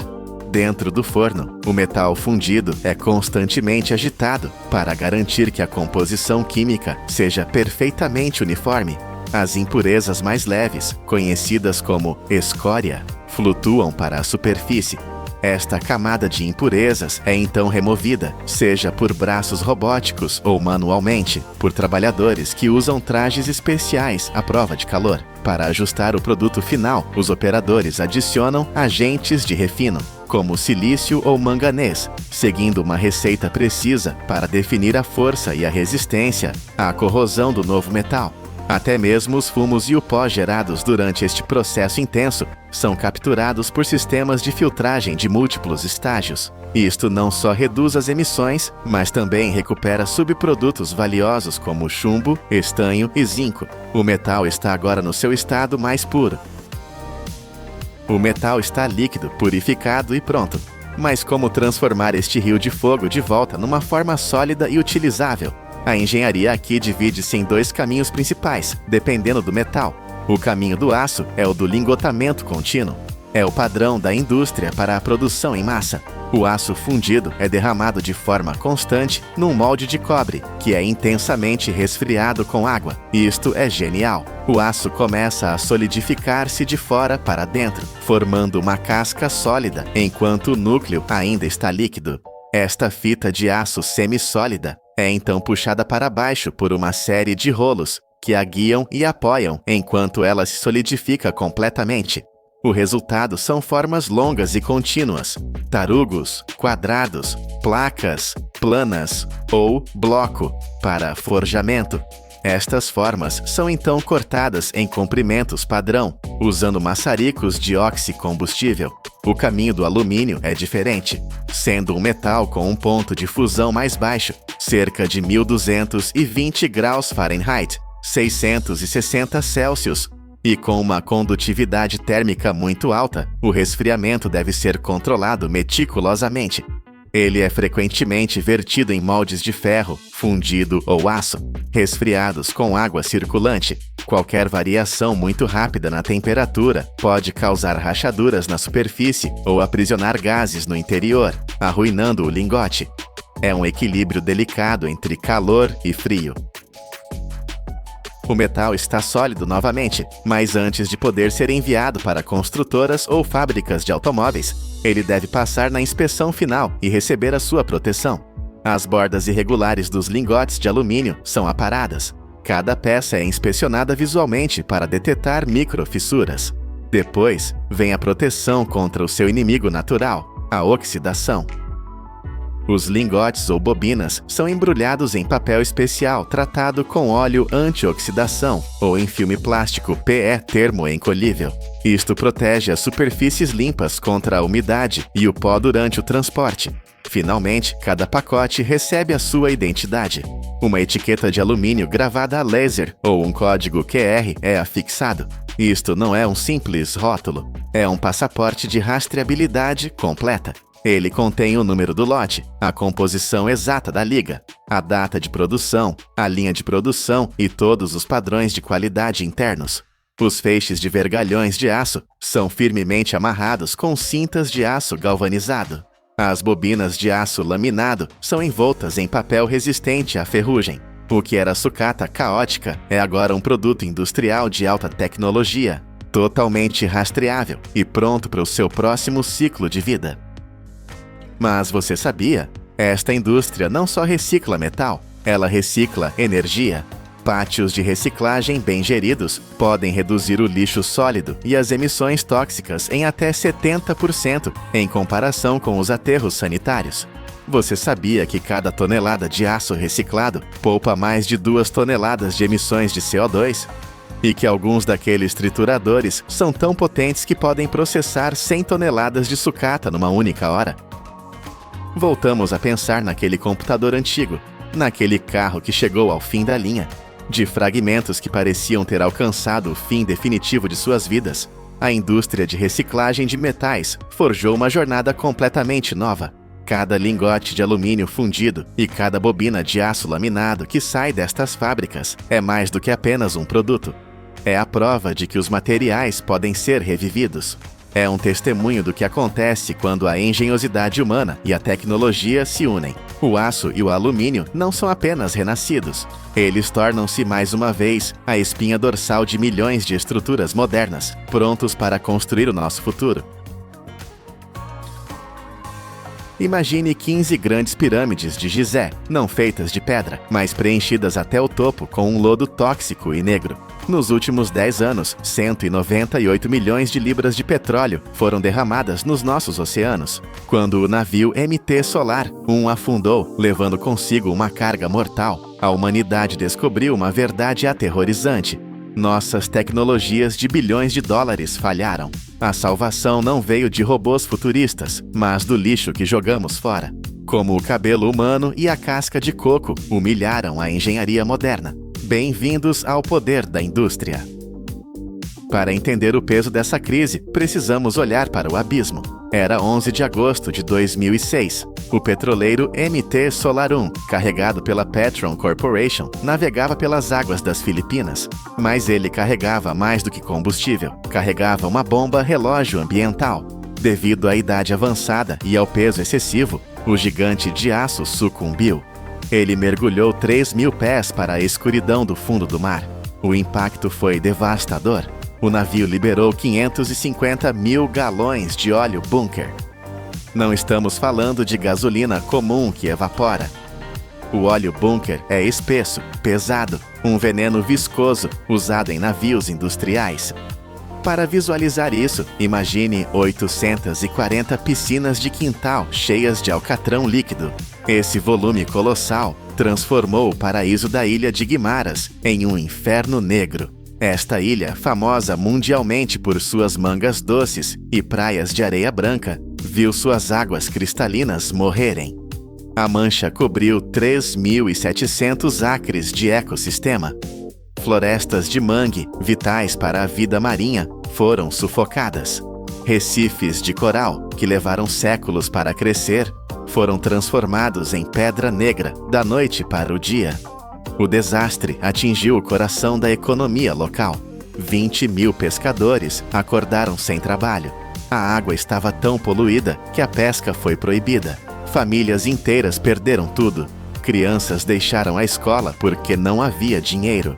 Dentro do forno, o metal fundido é constantemente agitado para garantir que a composição química seja perfeitamente uniforme. As impurezas mais leves, conhecidas como escória, flutuam para a superfície. Esta camada de impurezas é então removida, seja por braços robóticos ou manualmente, por trabalhadores que usam trajes especiais à prova de calor. Para ajustar o produto final, os operadores adicionam agentes de refino, como silício ou manganês, seguindo uma receita precisa para definir a força e a resistência à corrosão do novo metal. Até mesmo os fumos e o pó gerados durante este processo intenso são capturados por sistemas de filtragem de múltiplos estágios. Isto não só reduz as emissões, mas também recupera subprodutos valiosos como chumbo, estanho e zinco. O metal está agora no seu estado mais puro. O metal está líquido, purificado e pronto. Mas como transformar este rio de fogo de volta numa forma sólida e utilizável? A engenharia aqui divide-se em dois caminhos principais, dependendo do metal. O caminho do aço é o do lingotamento contínuo. É o padrão da indústria para a produção em massa. O aço fundido é derramado de forma constante num molde de cobre, que é intensamente resfriado com água. Isto é genial. O aço começa a solidificar-se de fora para dentro, formando uma casca sólida, enquanto o núcleo ainda está líquido. Esta fita de aço semissólida é então puxada para baixo por uma série de rolos que a guiam e apoiam enquanto ela se solidifica completamente. O resultado são formas longas e contínuas, tarugos, quadrados, placas, planas ou bloco para forjamento. Estas formas são então cortadas em comprimentos padrão, usando maçaricos de oxicombustível. O caminho do alumínio é diferente, sendo um metal com um ponto de fusão mais baixo, cerca de 1.220 graus Fahrenheit, 660 Celsius, e com uma condutividade térmica muito alta, o resfriamento deve ser controlado meticulosamente. Ele é frequentemente vertido em moldes de ferro, fundido ou aço, resfriados com água circulante. Qualquer variação muito rápida na temperatura pode causar rachaduras na superfície ou aprisionar gases no interior, arruinando o lingote. É um equilíbrio delicado entre calor e frio. O metal está sólido novamente, mas antes de poder ser enviado para construtoras ou fábricas de automóveis, ele deve passar na inspeção final e receber a sua proteção. As bordas irregulares dos lingotes de alumínio são aparadas. Cada peça é inspecionada visualmente para detectar microfissuras. Depois, vem a proteção contra o seu inimigo natural, a oxidação. Os lingotes ou bobinas são embrulhados em papel especial tratado com óleo anti-oxidação ou em filme plástico PE termoencolhível. Isto protege as superfícies limpas contra a umidade e o pó durante o transporte. Finalmente, cada pacote recebe a sua identidade. Uma etiqueta de alumínio gravada a laser ou um código QR é afixado. Isto não é um simples rótulo, é um passaporte de rastreabilidade completa. Ele contém o número do lote, a composição exata da liga, a data de produção, a linha de produção e todos os padrões de qualidade internos. Os feixes de vergalhões de aço são firmemente amarrados com cintas de aço galvanizado. As bobinas de aço laminado são envoltas em papel resistente à ferrugem. O que era sucata caótica é agora um produto industrial de alta tecnologia. totalmente rastreável e pronto para o seu próximo ciclo de vida. Mas você sabia? Esta indústria não só recicla metal, ela recicla energia. Pátios de reciclagem bem geridos podem reduzir o lixo sólido e as emissões tóxicas em até 70% em comparação com os aterros sanitários. Você sabia que cada tonelada de aço reciclado poupa mais de 2 toneladas de emissões de CO2? E que alguns daqueles trituradores são tão potentes que podem processar 100 toneladas de sucata numa única hora? Voltamos a pensar naquele computador antigo, naquele carro que chegou ao fim da linha. De fragmentos que pareciam ter alcançado o fim definitivo de suas vidas, a indústria de reciclagem de metais forjou uma jornada completamente nova. Cada lingote de alumínio fundido e cada bobina de aço laminado que sai destas fábricas é mais do que apenas um produto. É a prova de que os materiais podem ser revividos. É um testemunho do que acontece quando a engenhosidade humana e a tecnologia se unem. O aço e o alumínio não são apenas renascidos. Eles tornam-se mais uma vez a espinha dorsal de milhões de estruturas modernas, prontos para construir o nosso futuro. Imagine 15 grandes pirâmides de Gizé, não feitas de pedra, mas preenchidas até o topo com um lodo tóxico e negro. Nos últimos 10 anos, 198 milhões de libras de petróleo foram derramadas nos nossos oceanos. Quando o navio MT Solar afundou, levando consigo uma carga mortal, a humanidade descobriu uma verdade aterrorizante. Nossas tecnologias de bilhões de dólares falharam. A salvação não veio de robôs futuristas, mas do lixo que jogamos fora. Como o cabelo humano e a casca de coco humilharam a engenharia moderna. Bem-vindos ao poder da indústria. Para entender o peso dessa crise, precisamos olhar para o abismo. Era 11 de agosto de 2006. O petroleiro MT Solar 1, carregado pela Petron Corporation, navegava pelas águas das Filipinas. Mas ele carregava mais do que combustível. Carregava uma bomba relógio ambiental. Devido à idade avançada e ao peso excessivo, o gigante de aço sucumbiu. Ele mergulhou 3.000 pés para a escuridão do fundo do mar. O impacto foi devastador. O navio liberou 550 mil galões de óleo bunker. Não estamos falando de gasolina comum que evapora. O óleo bunker é espesso, pesado, um veneno viscoso usado em navios industriais. Para visualizar isso, imagine 840 piscinas de quintal cheias de alcatrão líquido. Esse volume colossal transformou o paraíso da ilha de Guimaras em um inferno negro. Esta ilha, famosa mundialmente por suas mangas doces e praias de areia branca, viu suas águas cristalinas morrerem. A mancha cobriu 3.700 acres de ecossistema. Florestas de mangue, vitais para a vida marinha, foram sufocadas. Recifes de coral, que levaram séculos para crescer, foram transformados em pedra negra da noite para o dia. O desastre atingiu o coração da economia local. 20.000 pescadores acordaram sem trabalho. A água estava tão poluída que a pesca foi proibida. Famílias inteiras perderam tudo. Crianças deixaram a escola porque não havia dinheiro.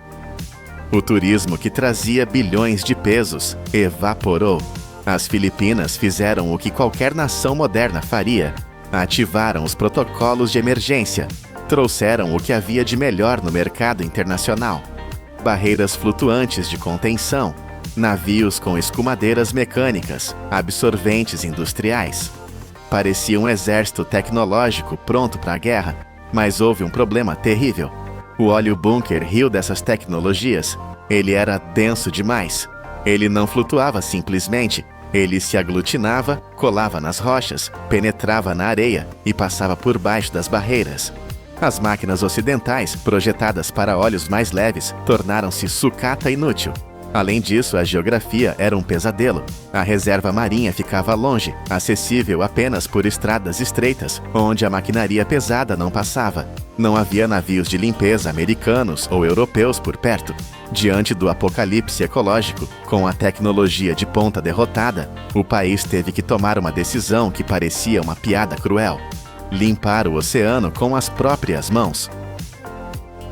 O turismo que trazia bilhões de pesos evaporou. As Filipinas fizeram o que qualquer nação moderna faria. Ativaram os protocolos de emergência. Trouxeram o que havia de melhor no mercado internacional. Barreiras flutuantes de contenção, navios com escumadeiras mecânicas, absorventes industriais. Parecia um exército tecnológico pronto para a guerra, mas houve um problema terrível. O óleo bunker riu dessas tecnologias. Ele era denso demais. Ele não flutuava simplesmente. Ele se aglutinava, colava nas rochas, penetrava na areia e passava por baixo das barreiras. As máquinas ocidentais, projetadas para óleos mais leves, tornaram-se sucata inútil. Além disso, a geografia era um pesadelo. A reserva marinha ficava longe, acessível apenas por estradas estreitas, onde a maquinaria pesada não passava. Não havia navios de limpeza americanos ou europeus por perto. Diante do apocalipse ecológico, com a tecnologia de ponta derrotada, o país teve que tomar uma decisão que parecia uma piada cruel: limpar o oceano com as próprias mãos.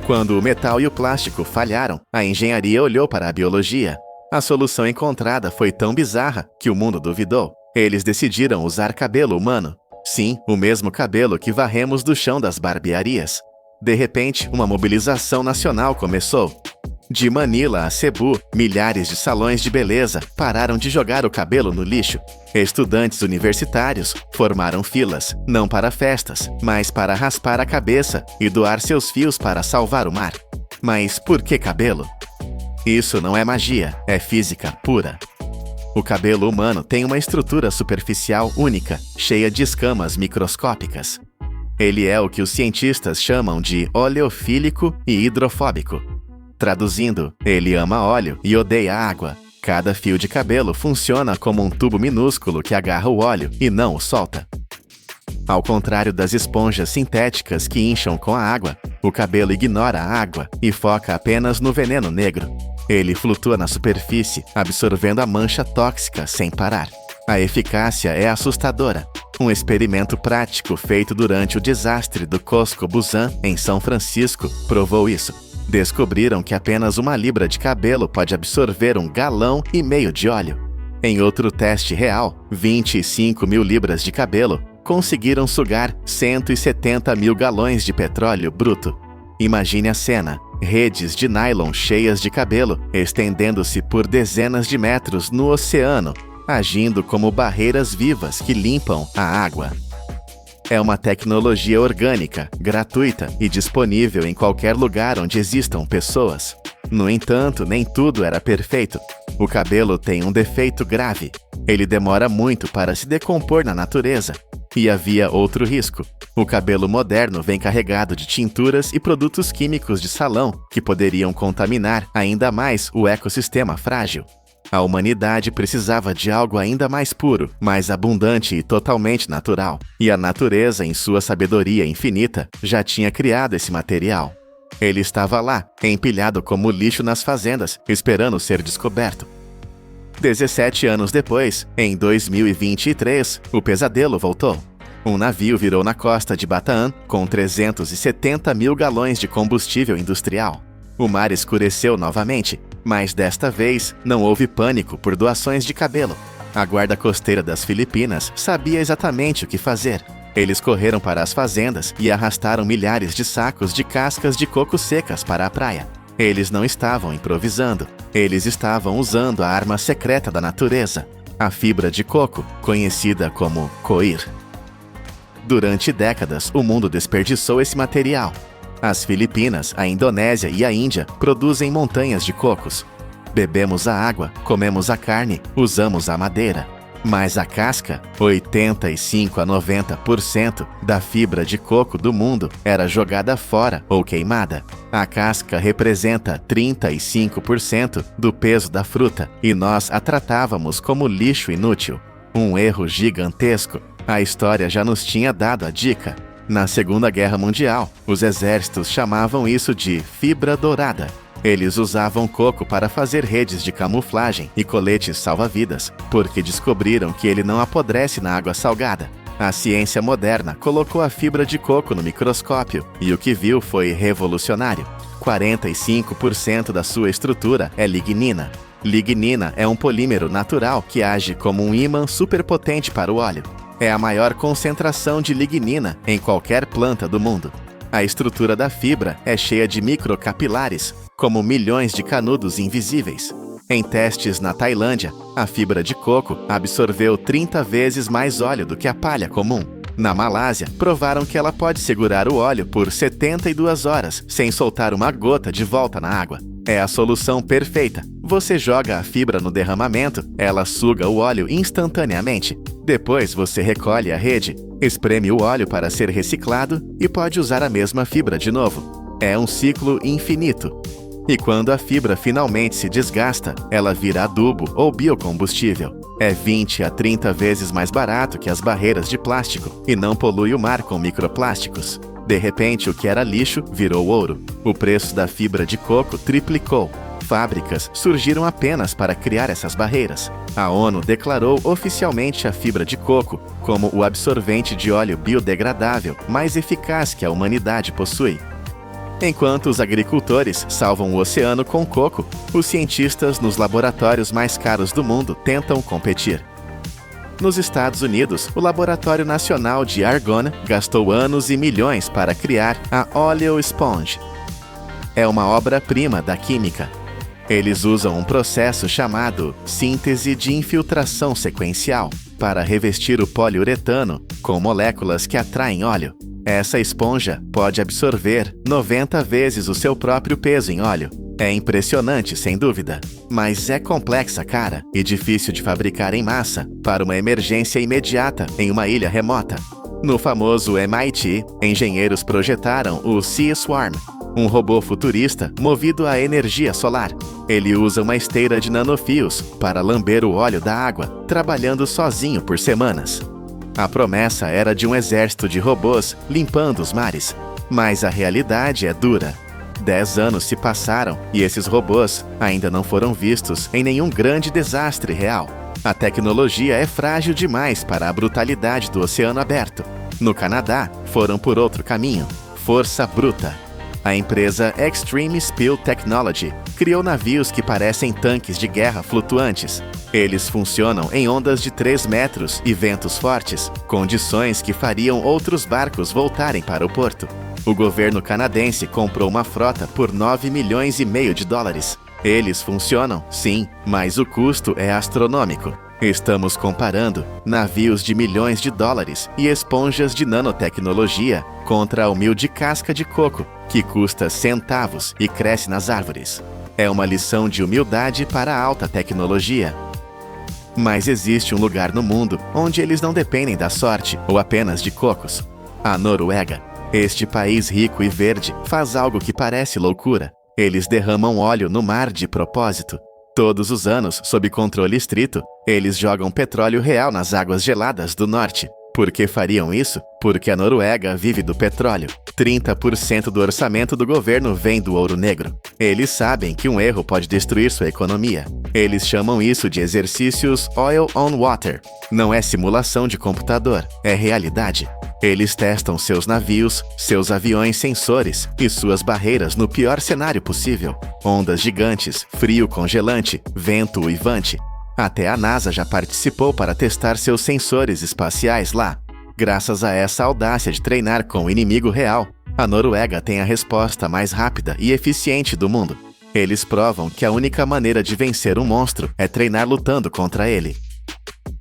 Quando o metal e o plástico falharam, a engenharia olhou para a biologia. A solução encontrada foi tão bizarra que o mundo duvidou. Eles decidiram usar cabelo humano. Sim, o mesmo cabelo que varremos do chão das barbearias. De repente, uma mobilização nacional começou. De Manila a Cebu, milhares de salões de beleza pararam de jogar o cabelo no lixo. Estudantes universitários formaram filas, não para festas, mas para raspar a cabeça e doar seus fios para salvar o mar. Mas por que cabelo? Isso não é magia, é física pura. O cabelo humano tem uma estrutura superficial única, cheia de escamas microscópicas. Ele é o que os cientistas chamam de oleofílico e hidrofóbico. Traduzindo, ele ama óleo e odeia água. Cada fio de cabelo funciona como um tubo minúsculo que agarra o óleo e não o solta. Ao contrário das esponjas sintéticas que incham com a água, o cabelo ignora a água e foca apenas no veneno negro. Ele flutua na superfície, absorvendo a mancha tóxica sem parar. A eficácia é assustadora. Um experimento prático feito durante o desastre do Cosco Busan, em São Francisco, provou isso. Descobriram que apenas 1 libra de cabelo pode absorver 1,5 galão de óleo. Em outro teste real, 25 mil libras de cabelo conseguiram sugar 170 mil galões de petróleo bruto. Imagine a cena: redes de nylon cheias de cabelo, estendendo-se por dezenas de metros no oceano, agindo como barreiras vivas que limpam a água. É uma tecnologia orgânica, gratuita e disponível em qualquer lugar onde existam pessoas. No entanto, nem tudo era perfeito. O cabelo tem um defeito grave. Ele demora muito para se decompor na natureza. E havia outro risco. O cabelo moderno vem carregado de tinturas e produtos químicos de salão que poderiam contaminar ainda mais o ecossistema frágil. A humanidade precisava de algo ainda mais puro, mais abundante e totalmente natural. E a natureza, em sua sabedoria infinita, já tinha criado esse material. Ele estava lá, empilhado como lixo nas fazendas, esperando ser descoberto. 17 anos depois, em 2023, o pesadelo voltou. Um navio virou na costa de Bataan com 370 mil galões de combustível industrial. O mar escureceu novamente, mas desta vez não houve pânico por doações de cabelo. A guarda costeira das Filipinas sabia exatamente o que fazer. Eles correram para as fazendas e arrastaram milhares de sacos de cascas de coco secas para a praia. Eles não estavam improvisando, eles estavam usando a arma secreta da natureza, a fibra de coco, conhecida como coir. Durante décadas, o mundo desperdiçou esse material. As Filipinas, a Indonésia e a Índia produzem montanhas de cocos. Bebemos a água, comemos a carne, usamos a madeira. Mas a casca, 85 a 90% da fibra de coco do mundo era jogada fora ou queimada. A casca representa 35% do peso da fruta e nós a tratávamos como lixo inútil. Um erro gigantesco. A história já nos tinha dado a dica. Na Segunda Guerra Mundial, os exércitos chamavam isso de fibra dourada. Eles usavam coco para fazer redes de camuflagem e coletes salva-vidas, porque descobriram que ele não apodrece na água salgada. A ciência moderna colocou a fibra de coco no microscópio e o que viu foi revolucionário. 45% da sua estrutura é lignina. Lignina é um polímero natural que age como um ímã superpotente para o óleo. É a maior concentração de lignina em qualquer planta do mundo. A estrutura da fibra é cheia de microcapilares, como milhões de canudos invisíveis. Em testes na Tailândia, a fibra de coco absorveu 30 vezes mais óleo do que a palha comum. Na Malásia, provaram que ela pode segurar o óleo por 72 horas sem soltar uma gota de volta na água. É a solução perfeita. Você joga a fibra no derramamento, ela suga o óleo instantaneamente. Depois você recolhe a rede, espreme o óleo para ser reciclado e pode usar a mesma fibra de novo. É um ciclo infinito. E quando a fibra finalmente se desgasta, ela vira adubo ou biocombustível. É 20 a 30 vezes mais barato que as barreiras de plástico e não polui o mar com microplásticos. De repente, o que era lixo virou ouro. O preço da fibra de coco triplicou. Fábricas surgiram apenas para criar essas barreiras. A ONU declarou oficialmente a fibra de coco como o absorvente de óleo biodegradável mais eficaz que a humanidade possui. Enquanto os agricultores salvam o oceano com coco, os cientistas nos laboratórios mais caros do mundo tentam competir. Nos Estados Unidos, o Laboratório Nacional de Argonne gastou anos e milhões para criar a Oleo Sponge. É uma obra-prima da química. Eles usam um processo chamado síntese de infiltração sequencial para revestir o poliuretano com moléculas que atraem óleo. Essa esponja pode absorver 90 vezes o seu próprio peso em óleo. É impressionante, sem dúvida, mas é complexa, cara, e difícil de fabricar em massa para uma emergência imediata em uma ilha remota. No famoso MIT, engenheiros projetaram o Sea Swarm, um robô futurista movido a energia solar. Ele usa uma esteira de nanofios para lamber o óleo da água, trabalhando sozinho por semanas. A promessa era de um exército de robôs limpando os mares, mas a realidade é dura. 10 anos se passaram e esses robôs ainda não foram vistos em nenhum grande desastre real. A tecnologia é frágil demais para a brutalidade do oceano aberto. No Canadá, foram por outro caminho: força bruta. A empresa Extreme Spill Technology criou navios que parecem tanques de guerra flutuantes. Eles funcionam em ondas de 3 metros e ventos fortes, condições que fariam outros barcos voltarem para o porto. O governo canadense comprou uma frota por 9,5 milhões de dólares. Eles funcionam, sim, mas o custo é astronômico. Estamos comparando navios de milhões de dólares e esponjas de nanotecnologia contra a humilde casca de coco, que custa centavos e cresce nas árvores. É uma lição de humildade para a alta tecnologia. Mas existe um lugar no mundo onde eles não dependem da sorte ou apenas de cocos: a Noruega. Este país rico e verde faz algo que parece loucura. Eles derramam óleo no mar de propósito. Todos os anos, sob controle estrito, eles jogam petróleo real nas águas geladas do norte. Por que fariam isso? Porque a Noruega vive do petróleo. 30% do orçamento do governo vem do ouro negro. Eles sabem que um erro pode destruir sua economia. Eles chamam isso de exercícios Oil on Water. Não é simulação de computador, é realidade. Eles testam seus navios, seus aviões sensores e suas barreiras no pior cenário possível. Ondas gigantes, frio congelante, vento uivante. Até a NASA já participou para testar seus sensores espaciais lá. Graças a essa audácia de treinar com o inimigo real, a Noruega tem a resposta mais rápida e eficiente do mundo. Eles provam que a única maneira de vencer um monstro é treinar lutando contra ele.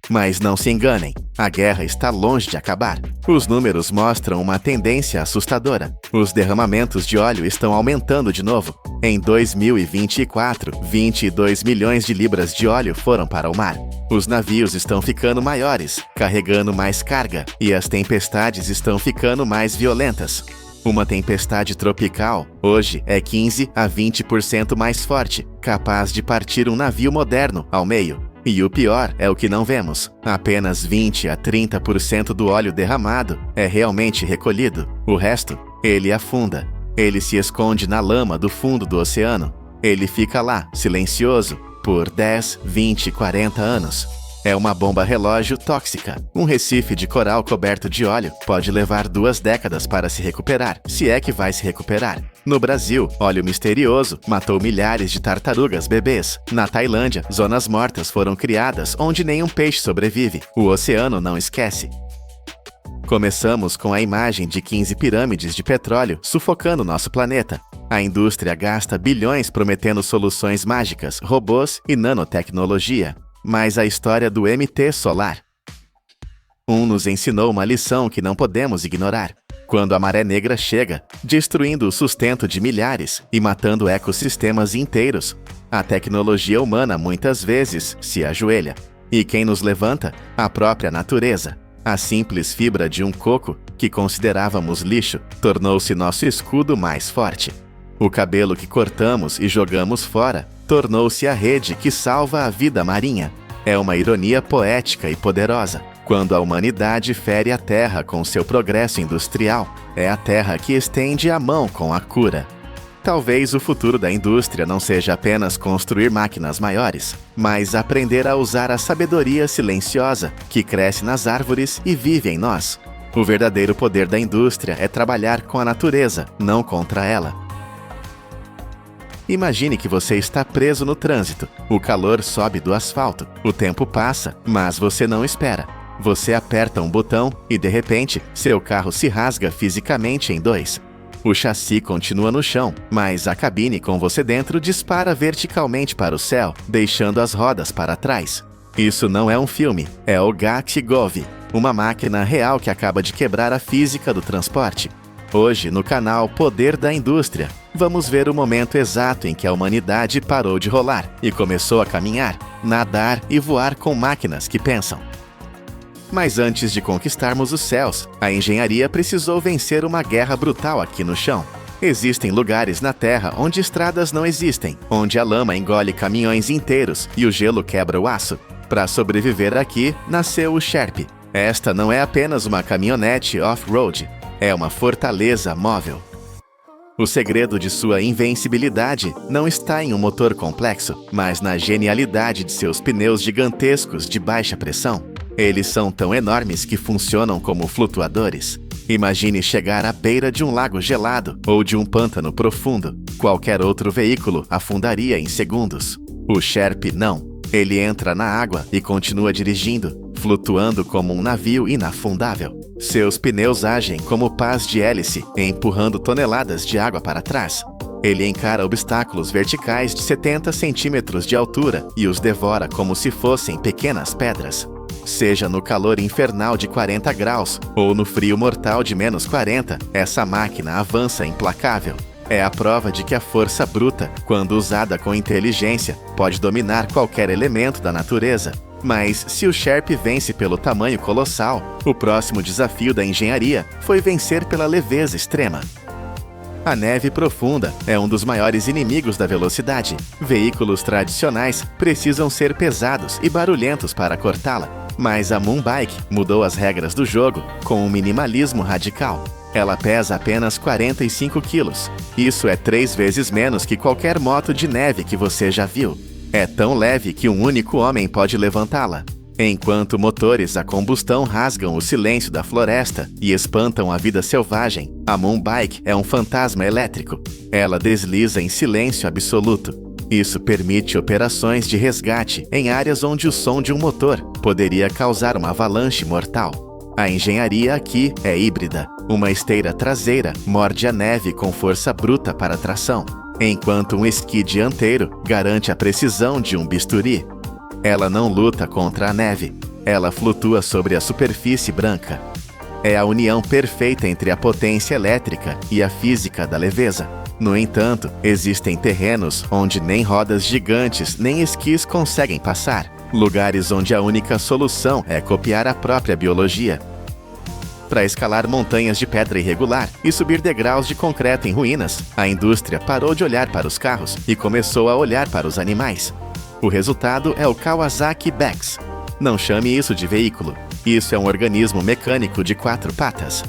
Mas não se enganem, a guerra está longe de acabar. Os números mostram uma tendência assustadora. Os derramamentos de óleo estão aumentando de novo. Em 2024, 22 milhões de libras de óleo foram para o mar. Os navios estão ficando maiores, carregando mais carga, e as tempestades estão ficando mais violentas. Uma tempestade tropical, hoje, é 15 a 20% mais forte, capaz de partir um navio moderno ao meio. E o pior é o que não vemos. Apenas 20 a 30% do óleo derramado é realmente recolhido. O resto, ele afunda. Ele se esconde na lama do fundo do oceano. Ele fica lá, silencioso, por 10, 20, 40 anos. É uma bomba relógio tóxica. Um recife de coral coberto de óleo pode levar 2 décadas para se recuperar, se é que vai se recuperar. No Brasil, óleo misterioso matou milhares de tartarugas bebês. Na Tailândia, zonas mortas foram criadas onde nenhum peixe sobrevive. O oceano não esquece. Começamos com a imagem de 15 pirâmides de petróleo sufocando nosso planeta. A indústria gasta bilhões prometendo soluções mágicas, robôs e nanotecnologia. Mas a história do MT Solar nos ensinou uma lição que não podemos ignorar. Quando a maré negra chega, destruindo o sustento de milhares e matando ecossistemas inteiros, a tecnologia humana muitas vezes se ajoelha. E quem nos levanta? A própria natureza. A simples fibra de um coco, que considerávamos lixo, tornou-se nosso escudo mais forte. O cabelo que cortamos e jogamos fora tornou-se a rede que salva a vida marinha. É uma ironia poética e poderosa. Quando a humanidade fere a Terra com seu progresso industrial, é a Terra que estende a mão com a cura. Talvez o futuro da indústria não seja apenas construir máquinas maiores, mas aprender a usar a sabedoria silenciosa que cresce nas árvores e vive em nós. O verdadeiro poder da indústria é trabalhar com a natureza, não contra ela. Imagine que você está preso no trânsito. O calor sobe do asfalto. O tempo passa, mas você não espera. Você aperta um botão e, de repente, seu carro se rasga fisicamente em dois. O chassi continua no chão, mas a cabine com você dentro dispara verticalmente para o céu, deixando as rodas para trás. Isso não é um filme, é o Gati-Gov, uma máquina real que acaba de quebrar a física do transporte. Hoje, no canal Poder da Indústria, vamos ver o momento exato em que a humanidade parou de rolar e começou a caminhar, nadar e voar com máquinas que pensam. Mas antes de conquistarmos os céus, a engenharia precisou vencer uma guerra brutal aqui no chão. Existem lugares na Terra onde estradas não existem, onde a lama engole caminhões inteiros e o gelo quebra o aço. Para sobreviver aqui, nasceu o Sherp. Esta não é apenas uma caminhonete off-road, é uma fortaleza móvel. O segredo de sua invencibilidade não está em um motor complexo, mas na genialidade de seus pneus gigantescos de baixa pressão. Eles são tão enormes que funcionam como flutuadores. Imagine chegar à beira de um lago gelado ou de um pântano profundo. Qualquer outro veículo afundaria em segundos. O Sherp não. Ele entra na água e continua dirigindo, flutuando como um navio inafundável. Seus pneus agem como pás de hélice, empurrando toneladas de água para trás. Ele encara obstáculos verticais de 70 centímetros de altura e os devora como se fossem pequenas pedras. Seja no calor infernal de 40 graus ou no frio mortal de menos 40, essa máquina avança implacável. É a prova de que a força bruta, quando usada com inteligência, pode dominar qualquer elemento da natureza. Mas se o Sherp vence pelo tamanho colossal, o próximo desafio da engenharia foi vencer pela leveza extrema. A neve profunda é um dos maiores inimigos da velocidade. Veículos tradicionais precisam ser pesados e barulhentos para cortá-la. Mas a Moon Bike mudou as regras do jogo com um minimalismo radical. Ela pesa apenas 45 quilos. Isso é 3 vezes menos que qualquer moto de neve que você já viu. É tão leve que um único homem pode levantá-la. Enquanto motores a combustão rasgam o silêncio da floresta e espantam a vida selvagem, a Moon Bike é um fantasma elétrico. Ela desliza em silêncio absoluto. Isso permite operações de resgate em áreas onde o som de um motor poderia causar uma avalanche mortal. A engenharia aqui é híbrida. Uma esteira traseira morde a neve com força bruta para tração, enquanto um esqui dianteiro garante a precisão de um bisturi. Ela não luta contra a neve, ela flutua sobre a superfície branca. É a união perfeita entre a potência elétrica e a física da leveza. No entanto, existem terrenos onde nem rodas gigantes nem esquis conseguem passar. Lugares onde a única solução é copiar a própria biologia. Para escalar montanhas de pedra irregular e subir degraus de concreto em ruínas, a indústria parou de olhar para os carros e começou a olhar para os animais. O resultado é o Kawasaki Bex. Não chame isso de veículo. Isso é um organismo mecânico de 4 patas.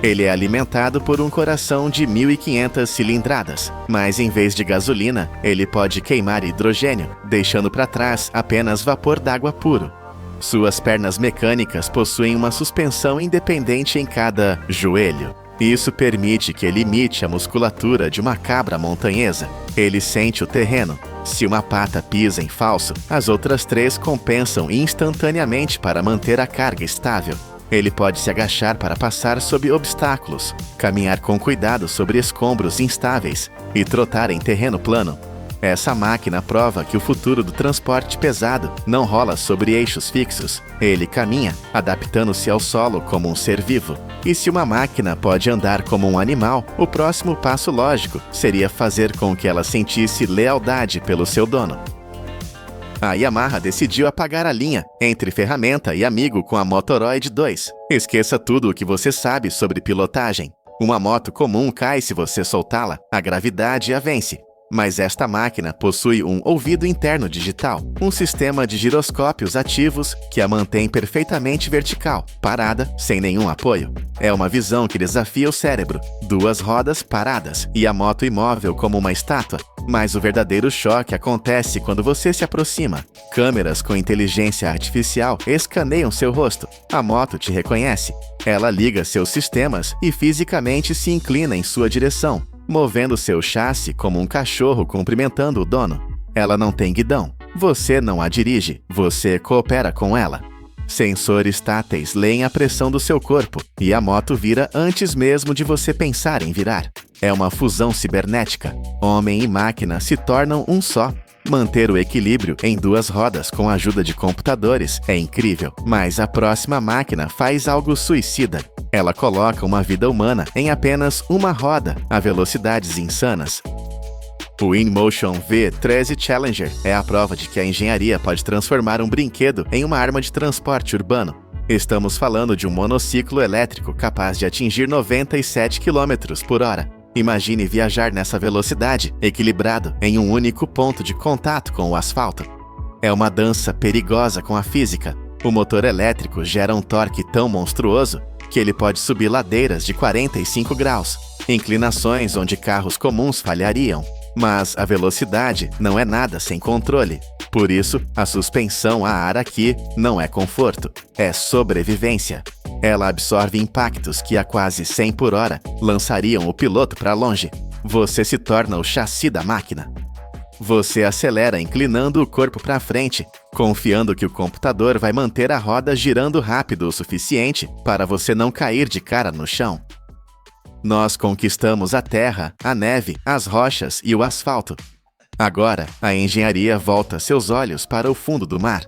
Ele é alimentado por um coração de 1.500 cilindradas, mas em vez de gasolina, ele pode queimar hidrogênio, deixando para trás apenas vapor d'água puro. Suas pernas mecânicas possuem uma suspensão independente em cada joelho. Isso permite que ele imite a musculatura de uma cabra montanhesa. Ele sente o terreno. Se uma pata pisa em falso, as outras 3 compensam instantaneamente para manter a carga estável. Ele pode se agachar para passar sob obstáculos, caminhar com cuidado sobre escombros instáveis e trotar em terreno plano. Essa máquina prova que o futuro do transporte pesado não rola sobre eixos fixos. Ele caminha, adaptando-se ao solo como um ser vivo. E se uma máquina pode andar como um animal, o próximo passo lógico seria fazer com que ela sentisse lealdade pelo seu dono. A Yamaha decidiu apagar a linha entre ferramenta e amigo com a Motoroid 2. Esqueça tudo o que você sabe sobre pilotagem. Uma moto comum cai se você soltá-la, a gravidade a vence. Mas esta máquina possui um ouvido interno digital, um sistema de giroscópios ativos que a mantém perfeitamente vertical, parada, sem nenhum apoio. É uma visão que desafia o cérebro, 2 rodas paradas e a moto imóvel como uma estátua. Mas o verdadeiro choque acontece quando você se aproxima. Câmeras com inteligência artificial escaneiam seu rosto. A moto te reconhece. Ela liga seus sistemas e fisicamente se inclina em sua direção, movendo seu chassi como um cachorro cumprimentando o dono. Ela não tem guidão. Você não a dirige, você coopera com ela. Sensores táteis leem a pressão do seu corpo e a moto vira antes mesmo de você pensar em virar. É uma fusão cibernética. Homem e máquina se tornam um só. Manter o equilíbrio em duas rodas com a ajuda de computadores é incrível, mas a próxima máquina faz algo suicida. Ela coloca uma vida humana em apenas uma roda a velocidades insanas. O InMotion V13 Challenger é a prova de que a engenharia pode transformar um brinquedo em uma arma de transporte urbano. Estamos falando de um monociclo elétrico capaz de atingir 97 km/h. Imagine viajar nessa velocidade, equilibrado em um único ponto de contato com o asfalto. É uma dança perigosa com a física. O motor elétrico gera um torque tão monstruoso que ele pode subir ladeiras de 45 graus, inclinações onde carros comuns falhariam. Mas a velocidade não é nada sem controle. Por isso, a suspensão a ar aqui não é conforto, é sobrevivência. Ela absorve impactos que a quase 100 por hora lançariam o piloto para longe. Você se torna o chassi da máquina. Você acelera inclinando o corpo para frente, confiando que o computador vai manter a roda girando rápido o suficiente para você não cair de cara no chão. Nós conquistamos a terra, a neve, as rochas e o asfalto. Agora, a engenharia volta seus olhos para o fundo do mar.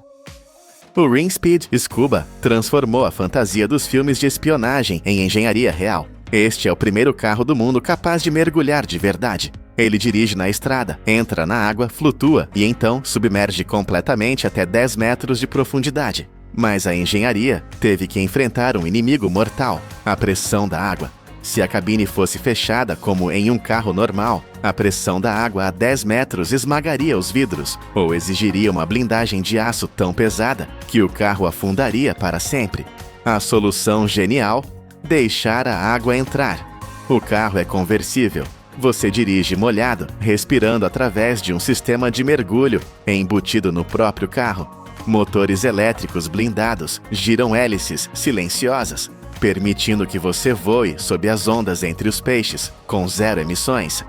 O Ring Speed Scuba transformou a fantasia dos filmes de espionagem em engenharia real. Este é o primeiro carro do mundo capaz de mergulhar de verdade. Ele dirige na estrada, entra na água, flutua e então submerge completamente até 10 metros de profundidade. Mas a engenharia teve que enfrentar um inimigo mortal, a pressão da água. Se a cabine fosse fechada como em um carro normal, a pressão da água a 10 metros esmagaria os vidros ou exigiria uma blindagem de aço tão pesada que o carro afundaria para sempre. A solução genial? Deixar a água entrar. O carro é conversível. Você dirige molhado, respirando através de um sistema de mergulho embutido no próprio carro. Motores elétricos blindados giram hélices silenciosas, permitindo que você voe sob as ondas entre os peixes, com zero emissões.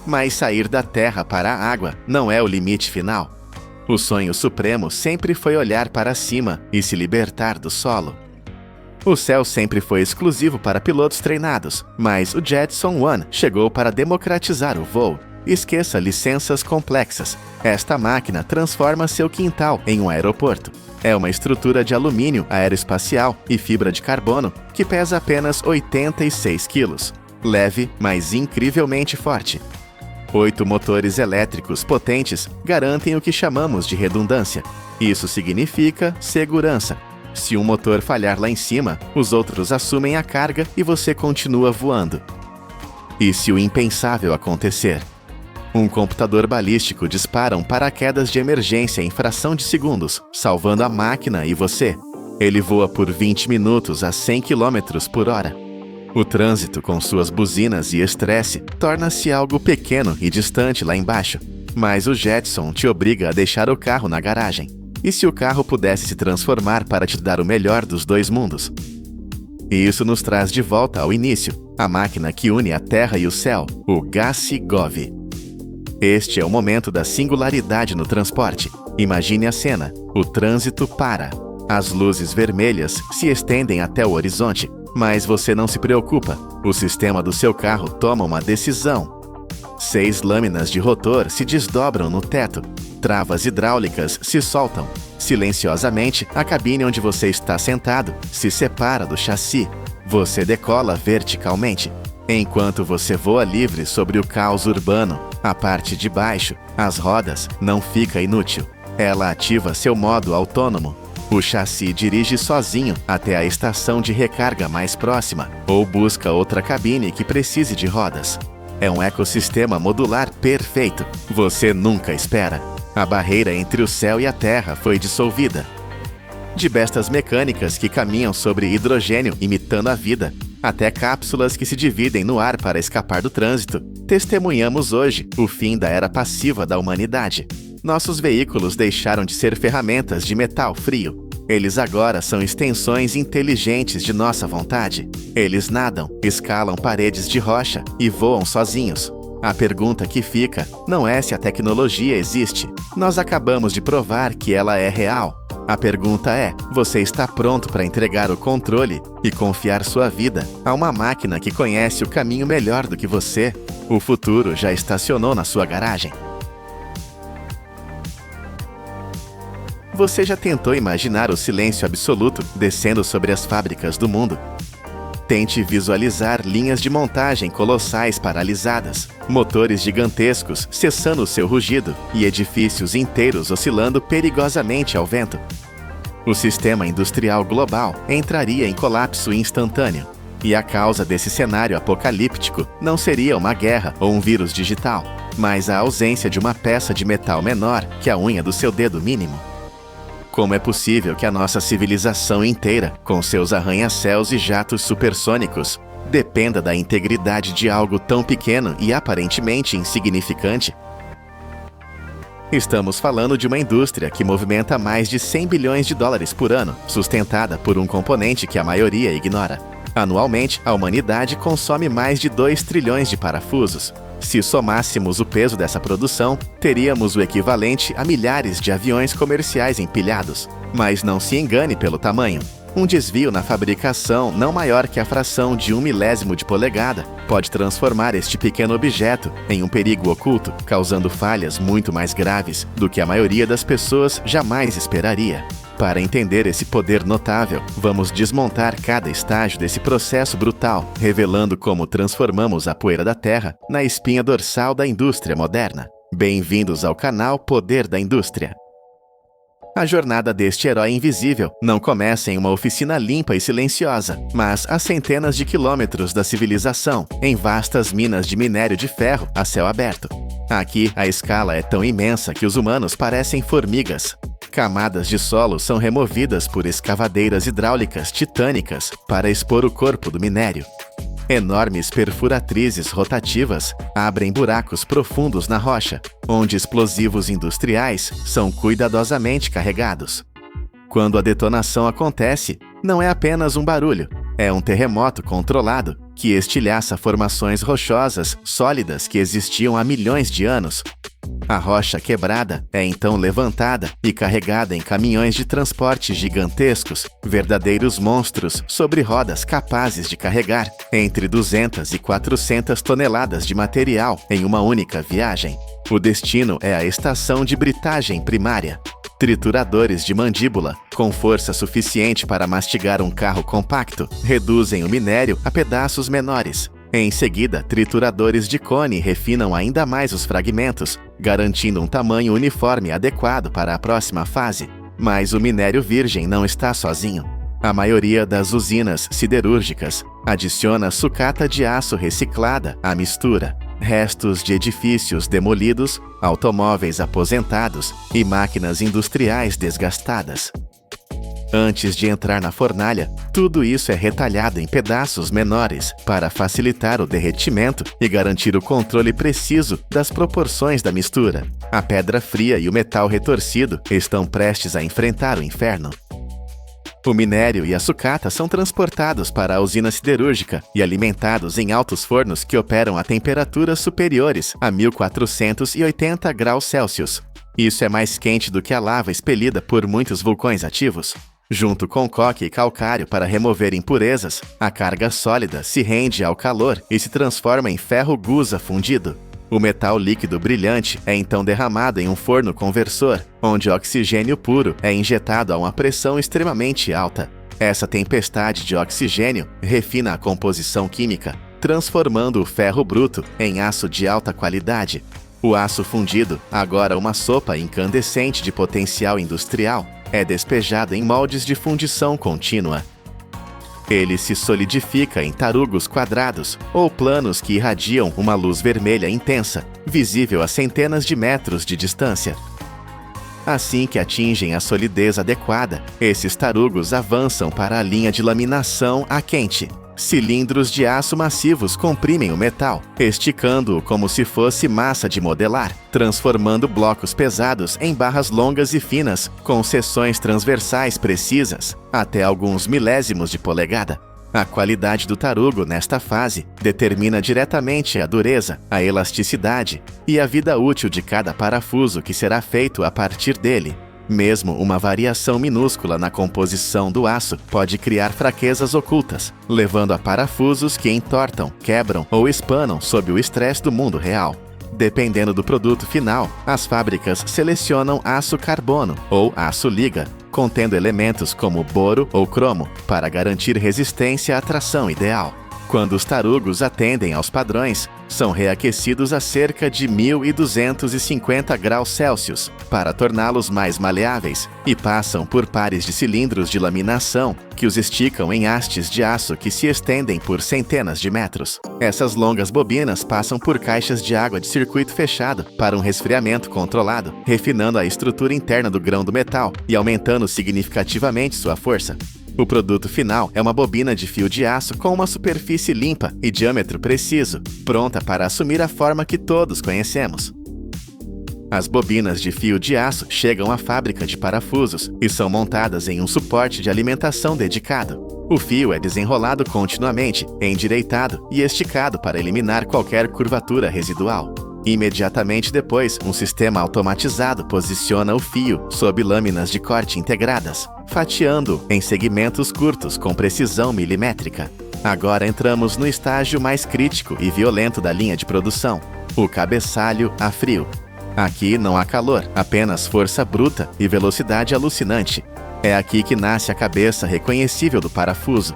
Mas sair da terra para a água não é o limite final. O sonho supremo sempre foi olhar para cima e se libertar do solo. O céu sempre foi exclusivo para pilotos treinados, mas o Jetson One chegou para democratizar o voo. Esqueça licenças complexas. Esta máquina transforma seu quintal em um aeroporto. É uma estrutura de alumínio aeroespacial e fibra de carbono que pesa apenas 86 quilos. Leve, mas incrivelmente forte. 8 motores elétricos potentes garantem o que chamamos de redundância. Isso significa segurança. Se um motor falhar lá em cima, os outros assumem a carga e você continua voando. E se o impensável acontecer? Um computador balístico dispara um paraquedas de emergência em fração de segundos, salvando a máquina e você. Ele voa por 20 minutos a 100 km/h. O trânsito, com suas buzinas e estresse, torna-se algo pequeno e distante lá embaixo. Mas o Jetson te obriga a deixar o carro na garagem. E se o carro pudesse se transformar para te dar o melhor dos dois mundos? E isso nos traz de volta ao início, a máquina que une a Terra e o céu, o Gacigov. Este é o momento da singularidade no transporte. Imagine a cena. O trânsito para. As luzes vermelhas se estendem até o horizonte, mas você não se preocupa. O sistema do seu carro toma uma decisão. 6 lâminas de rotor se desdobram no teto. Travas hidráulicas se soltam. Silenciosamente, a cabine onde você está sentado se separa do chassi. Você decola verticalmente. Enquanto você voa livre sobre o caos urbano, a parte de baixo, as rodas, não fica inútil. Ela ativa seu modo autônomo. O chassi dirige sozinho até a estação de recarga mais próxima ou busca outra cabine que precise de rodas. É um ecossistema modular perfeito. Você nunca espera. A barreira entre o céu e a terra foi dissolvida. De bestas mecânicas que caminham sobre hidrogênio imitando a vida, até cápsulas que se dividem no ar para escapar do trânsito, testemunhamos hoje o fim da era passiva da humanidade. Nossos veículos deixaram de ser ferramentas de metal frio. Eles agora são extensões inteligentes de nossa vontade. Eles nadam, escalam paredes de rocha e voam sozinhos. A pergunta que fica não é se a tecnologia existe. Nós acabamos de provar que ela é real. A pergunta é: você está pronto para entregar o controle e confiar sua vida a uma máquina que conhece o caminho melhor do que você? O futuro já estacionou na sua garagem. Você já tentou imaginar o silêncio absoluto descendo sobre as fábricas do mundo? Tente visualizar linhas de montagem colossais paralisadas, motores gigantescos cessando o seu rugido e edifícios inteiros oscilando perigosamente ao vento. O sistema industrial global entraria em colapso instantâneo. E a causa desse cenário apocalíptico não seria uma guerra ou um vírus digital, mas a ausência de uma peça de metal menor que a unha do seu dedo mínimo. Como é possível que a nossa civilização inteira, com seus arranha-céus e jatos supersônicos, dependa da integridade de algo tão pequeno e aparentemente insignificante? Estamos falando de uma indústria que movimenta mais de 100 bilhões de dólares por ano, sustentada por um componente que a maioria ignora. Anualmente, a humanidade consome mais de 2 trilhões de parafusos. Se somássemos o peso dessa produção, teríamos o equivalente a milhares de aviões comerciais empilhados. Mas não se engane pelo tamanho. Um desvio na fabricação não maior que a fração de 1/1000 de polegada pode transformar este pequeno objeto em um perigo oculto, causando falhas muito mais graves do que a maioria das pessoas jamais esperaria. Para entender esse poder notável, vamos desmontar cada estágio desse processo brutal, revelando como transformamos a poeira da Terra na espinha dorsal da indústria moderna. Bem-vindos ao canal Poder da Indústria. A jornada deste herói invisível não começa em uma oficina limpa e silenciosa, mas a centenas de quilômetros da civilização, em vastas minas de minério de ferro a céu aberto. Aqui, a escala é tão imensa que os humanos parecem formigas. Camadas de solo são removidas por escavadeiras hidráulicas titânicas para expor o corpo do minério. Enormes perfuratrizes rotativas abrem buracos profundos na rocha, onde explosivos industriais são cuidadosamente carregados. Quando a detonação acontece, não é apenas um barulho, é um terremoto controlado que estilhaça formações rochosas sólidas que existiam há milhões de anos. A rocha quebrada é então levantada e carregada em caminhões de transporte gigantescos, verdadeiros monstros sobre rodas capazes de carregar entre 200 e 400 toneladas de material em uma única viagem. O destino é a estação de britagem primária. Trituradores de mandíbula, com força suficiente para mastigar um carro compacto, reduzem o minério a pedaços menores. Em seguida, trituradores de cone refinam ainda mais os fragmentos, garantindo um tamanho uniforme adequado para a próxima fase. Mas o minério virgem não está sozinho. A maioria das usinas siderúrgicas adiciona sucata de aço reciclada à mistura, restos de edifícios demolidos, automóveis aposentados e máquinas industriais desgastadas. Antes de entrar na fornalha, tudo isso é retalhado em pedaços menores para facilitar o derretimento e garantir o controle preciso das proporções da mistura. A pedra fria e o metal retorcido estão prestes a enfrentar o inferno. O minério e a sucata são transportados para a usina siderúrgica e alimentados em altos fornos que operam a temperaturas superiores a 1480 graus Celsius. Isso é mais quente do que a lava expelida por muitos vulcões ativos. Junto com coque e calcário para remover impurezas, a carga sólida se rende ao calor e se transforma em ferro gusa fundido. O metal líquido brilhante é então derramado em um forno conversor, onde oxigênio puro é injetado a uma pressão extremamente alta. Essa tempestade de oxigênio refina a composição química, transformando o ferro bruto em aço de alta qualidade. O aço fundido, agora uma sopa incandescente de potencial industrial, é despejado em moldes de fundição contínua. Ele se solidifica em tarugos quadrados ou planos que irradiam uma luz vermelha intensa, visível a centenas de metros de distância. Assim que atingem a solidez adequada, esses tarugos avançam para a linha de laminação a quente, Cilindros de aço massivos comprimem o metal, esticando-o como se fosse massa de modelar, transformando blocos pesados em barras longas e finas, com seções transversais precisas, até alguns milésimos de polegada. A qualidade do tarugo nesta fase determina diretamente a dureza, a elasticidade e a vida útil de cada parafuso que será feito a partir dele. Mesmo uma variação minúscula na composição do aço pode criar fraquezas ocultas, levando a parafusos que entortam, quebram ou espanam sob o estresse do mundo real. Dependendo do produto final, as fábricas selecionam aço carbono ou aço liga, contendo elementos como boro ou cromo, para garantir resistência à tração ideal. Quando os tarugos atendem aos padrões, são reaquecidos a cerca de 1.250 graus Celsius para torná-los mais maleáveis e passam por pares de cilindros de laminação que os esticam em hastes de aço que se estendem por centenas de metros. Essas longas bobinas passam por caixas de água de circuito fechado para um resfriamento controlado, refinando a estrutura interna do grão do metal e aumentando significativamente sua força. O produto final é uma bobina de fio de aço com uma superfície limpa e diâmetro preciso, pronta para assumir a forma que todos conhecemos. As bobinas de fio de aço chegam à fábrica de parafusos e são montadas em um suporte de alimentação dedicado. O fio é desenrolado continuamente, endireitado e esticado para eliminar qualquer curvatura residual. Imediatamente depois, um sistema automatizado posiciona o fio sob lâminas de corte integradas, fatiando em segmentos curtos com precisão milimétrica. Agora entramos no estágio mais crítico e violento da linha de produção, o cabeçalho a frio. Aqui não há calor, apenas força bruta e velocidade alucinante. É aqui que nasce a cabeça reconhecível do parafuso.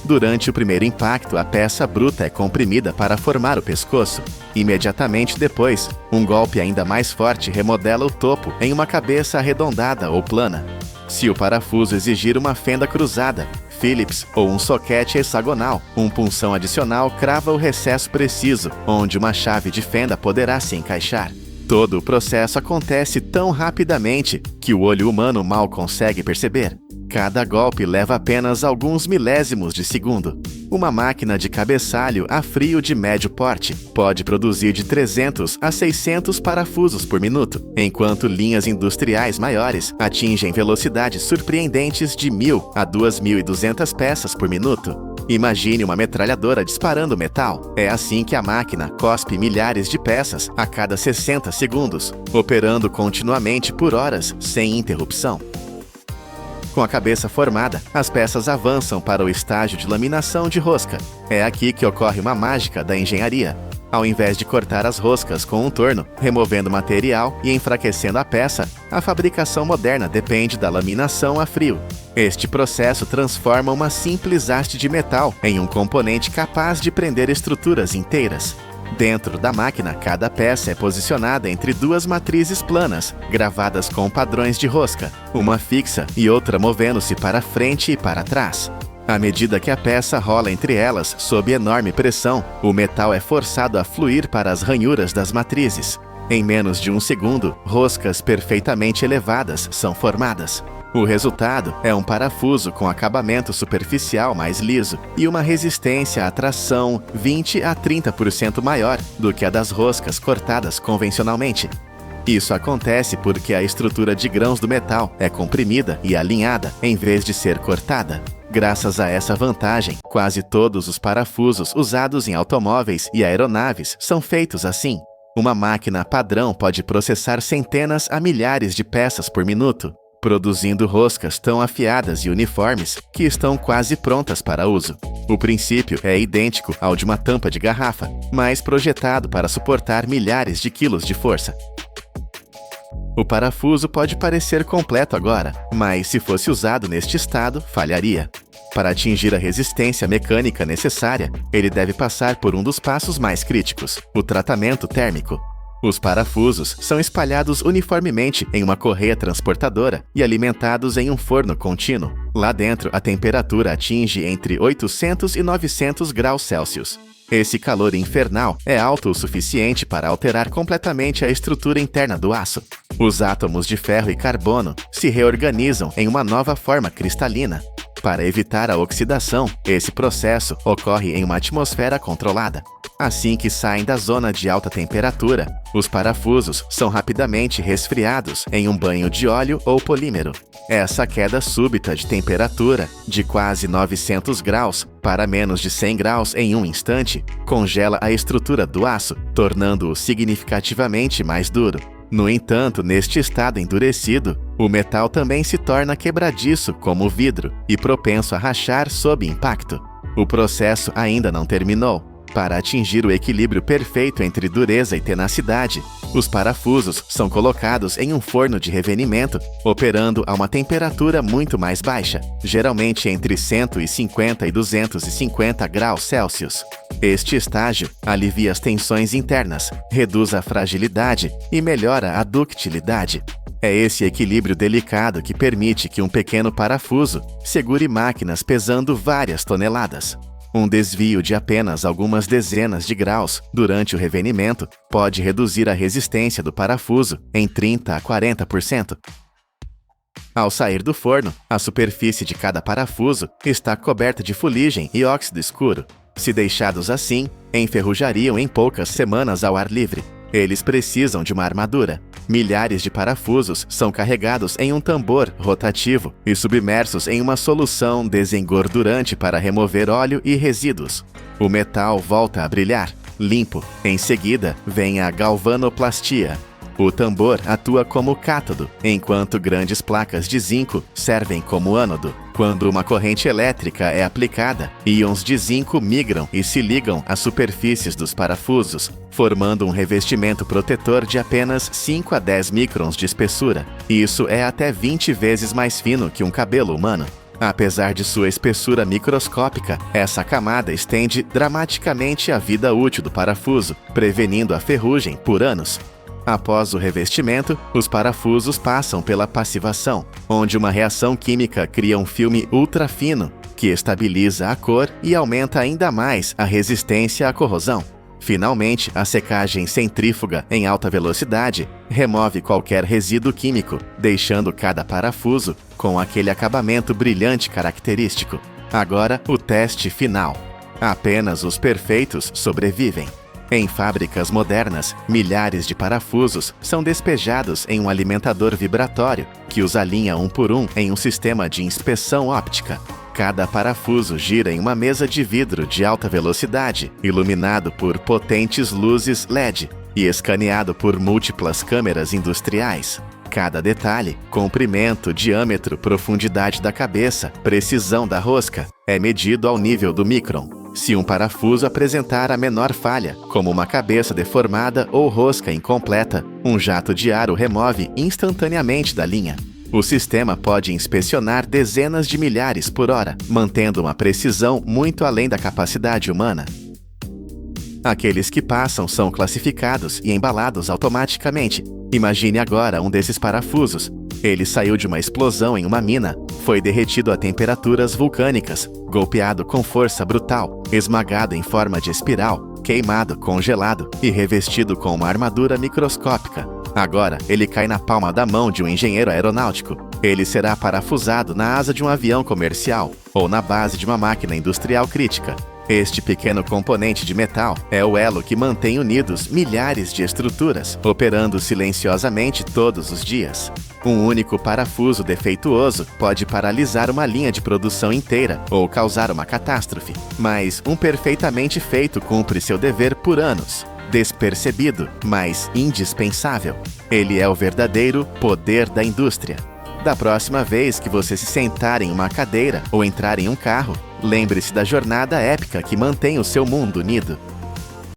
Durante o primeiro impacto, a peça bruta é comprimida para formar o pescoço. Imediatamente depois, um golpe ainda mais forte remodela o topo em uma cabeça arredondada ou plana. Se o parafuso exigir uma fenda cruzada, Phillips ou um soquete hexagonal, um punção adicional crava o recesso preciso, onde uma chave de fenda poderá se encaixar. Todo o processo acontece tão rapidamente que o olho humano mal consegue perceber. Cada golpe leva apenas alguns milésimos de segundo. Uma máquina de cabeçalho a frio de médio porte pode produzir de 300 a 600 parafusos por minuto, enquanto linhas industriais maiores atingem velocidades surpreendentes de 1.000 a 2.200 peças por minuto. Imagine uma metralhadora disparando metal. É assim que a máquina cospe milhares de peças a cada 60 segundos, operando continuamente por horas, sem interrupção. Com a cabeça formada, as peças avançam para o estágio de laminação de rosca. É aqui que ocorre uma mágica da engenharia. Ao invés de cortar as roscas com um torno, removendo material e enfraquecendo a peça, a fabricação moderna depende da laminação a frio. Este processo transforma uma simples haste de metal em um componente capaz de prender estruturas inteiras. Dentro da máquina, cada peça é posicionada entre duas matrizes planas, gravadas com padrões de rosca, uma fixa e outra movendo-se para frente e para trás. À medida que a peça rola entre elas, sob enorme pressão, o metal é forçado a fluir para as ranhuras das matrizes. Em menos de um segundo, roscas perfeitamente elevadas são formadas. O resultado é um parafuso com acabamento superficial mais liso e uma resistência à tração 20 a 30% maior do que a das roscas cortadas convencionalmente. Isso acontece porque a estrutura de grãos do metal é comprimida e alinhada em vez de ser cortada. Graças a essa vantagem, quase todos os parafusos usados em automóveis e aeronaves são feitos assim. Uma máquina padrão pode processar centenas a milhares de peças por minuto, produzindo roscas tão afiadas e uniformes que estão quase prontas para uso. O princípio é idêntico ao de uma tampa de garrafa, mas projetado para suportar milhares de quilos de força. O parafuso pode parecer completo agora, mas se fosse usado neste estado, falharia. Para atingir a resistência mecânica necessária, ele deve passar por um dos passos mais críticos, o tratamento térmico. Os parafusos são espalhados uniformemente em uma correia transportadora e alimentados em um forno contínuo. Lá dentro, a temperatura atinge entre 800 e 900 graus Celsius. Esse calor infernal é alto o suficiente para alterar completamente a estrutura interna do aço. Os átomos de ferro e carbono se reorganizam em uma nova forma cristalina. Para evitar a oxidação, esse processo ocorre em uma atmosfera controlada. Assim que saem da zona de alta temperatura, os parafusos são rapidamente resfriados em um banho de óleo ou polímero. Essa queda súbita de temperatura, de quase 900 graus para menos de 100 graus em um instante, congela a estrutura do aço, tornando-o significativamente mais duro. No entanto, neste estado endurecido, o metal também se torna quebradiço como o vidro e propenso a rachar sob impacto. O processo ainda não terminou. Para atingir o equilíbrio perfeito entre dureza e tenacidade, os parafusos são colocados em um forno de revenimento, operando a uma temperatura muito mais baixa, geralmente entre 150 e 250 graus Celsius. Este estágio alivia as tensões internas, reduz a fragilidade e melhora a ductilidade. É esse equilíbrio delicado que permite que um pequeno parafuso segure máquinas pesando várias toneladas. Um desvio de apenas algumas dezenas de graus durante o revenimento pode reduzir a resistência do parafuso em 30 a 40%. Ao sair do forno, a superfície de cada parafuso está coberta de fuligem e óxido escuro. Se deixados assim, enferrujariam em poucas semanas ao ar livre. Eles precisam de uma armadura. Milhares de parafusos são carregados em um tambor rotativo e submersos em uma solução desengordurante para remover óleo e resíduos. O metal volta a brilhar, limpo. Em seguida, vem a galvanoplastia. O tambor atua como cátodo, enquanto grandes placas de zinco servem como ânodo. Quando uma corrente elétrica é aplicada, íons de zinco migram e se ligam às superfícies dos parafusos, formando um revestimento protetor de apenas 5 a 10 microns de espessura. Isso é até 20 vezes mais fino que um cabelo humano. Apesar de sua espessura microscópica, essa camada estende dramaticamente a vida útil do parafuso, prevenindo a ferrugem por anos. Após o revestimento, os parafusos passam pela passivação, onde uma reação química cria um filme ultra fino, que estabiliza a cor e aumenta ainda mais a resistência à corrosão. Finalmente, a secagem centrífuga em alta velocidade remove qualquer resíduo químico, deixando cada parafuso com aquele acabamento brilhante característico. Agora, o teste final. Apenas os perfeitos sobrevivem. Em fábricas modernas, milhares de parafusos são despejados em um alimentador vibratório que os alinha um por um em um sistema de inspeção óptica. Cada parafuso gira em uma mesa de vidro de alta velocidade, iluminado por potentes luzes LED e escaneado por múltiplas câmeras industriais. Cada detalhe, comprimento, diâmetro, profundidade da cabeça, precisão da rosca, é medido ao nível do micron. Se um parafuso apresentar a menor falha, como uma cabeça deformada ou rosca incompleta, um jato de ar o remove instantaneamente da linha. O sistema pode inspecionar dezenas de milhares por hora, mantendo uma precisão muito além da capacidade humana. Aqueles que passam são classificados e embalados automaticamente. Imagine agora um desses parafusos. Ele saiu de uma explosão em uma mina, foi derretido a temperaturas vulcânicas, golpeado com força brutal, esmagado em forma de espiral, queimado, congelado e revestido com uma armadura microscópica. Agora, ele cai na palma da mão de um engenheiro aeronáutico. Ele será parafusado na asa de um avião comercial ou na base de uma máquina industrial crítica. Este pequeno componente de metal é o elo que mantém unidos milhares de estruturas, operando silenciosamente todos os dias. Um único parafuso defeituoso pode paralisar uma linha de produção inteira ou causar uma catástrofe, mas um perfeitamente feito cumpre seu dever por anos. Despercebido, mas indispensável. Ele é o verdadeiro poder da indústria. Da próxima vez que você se sentar em uma cadeira ou entrar em um carro, lembre-se da jornada épica que mantém o seu mundo unido.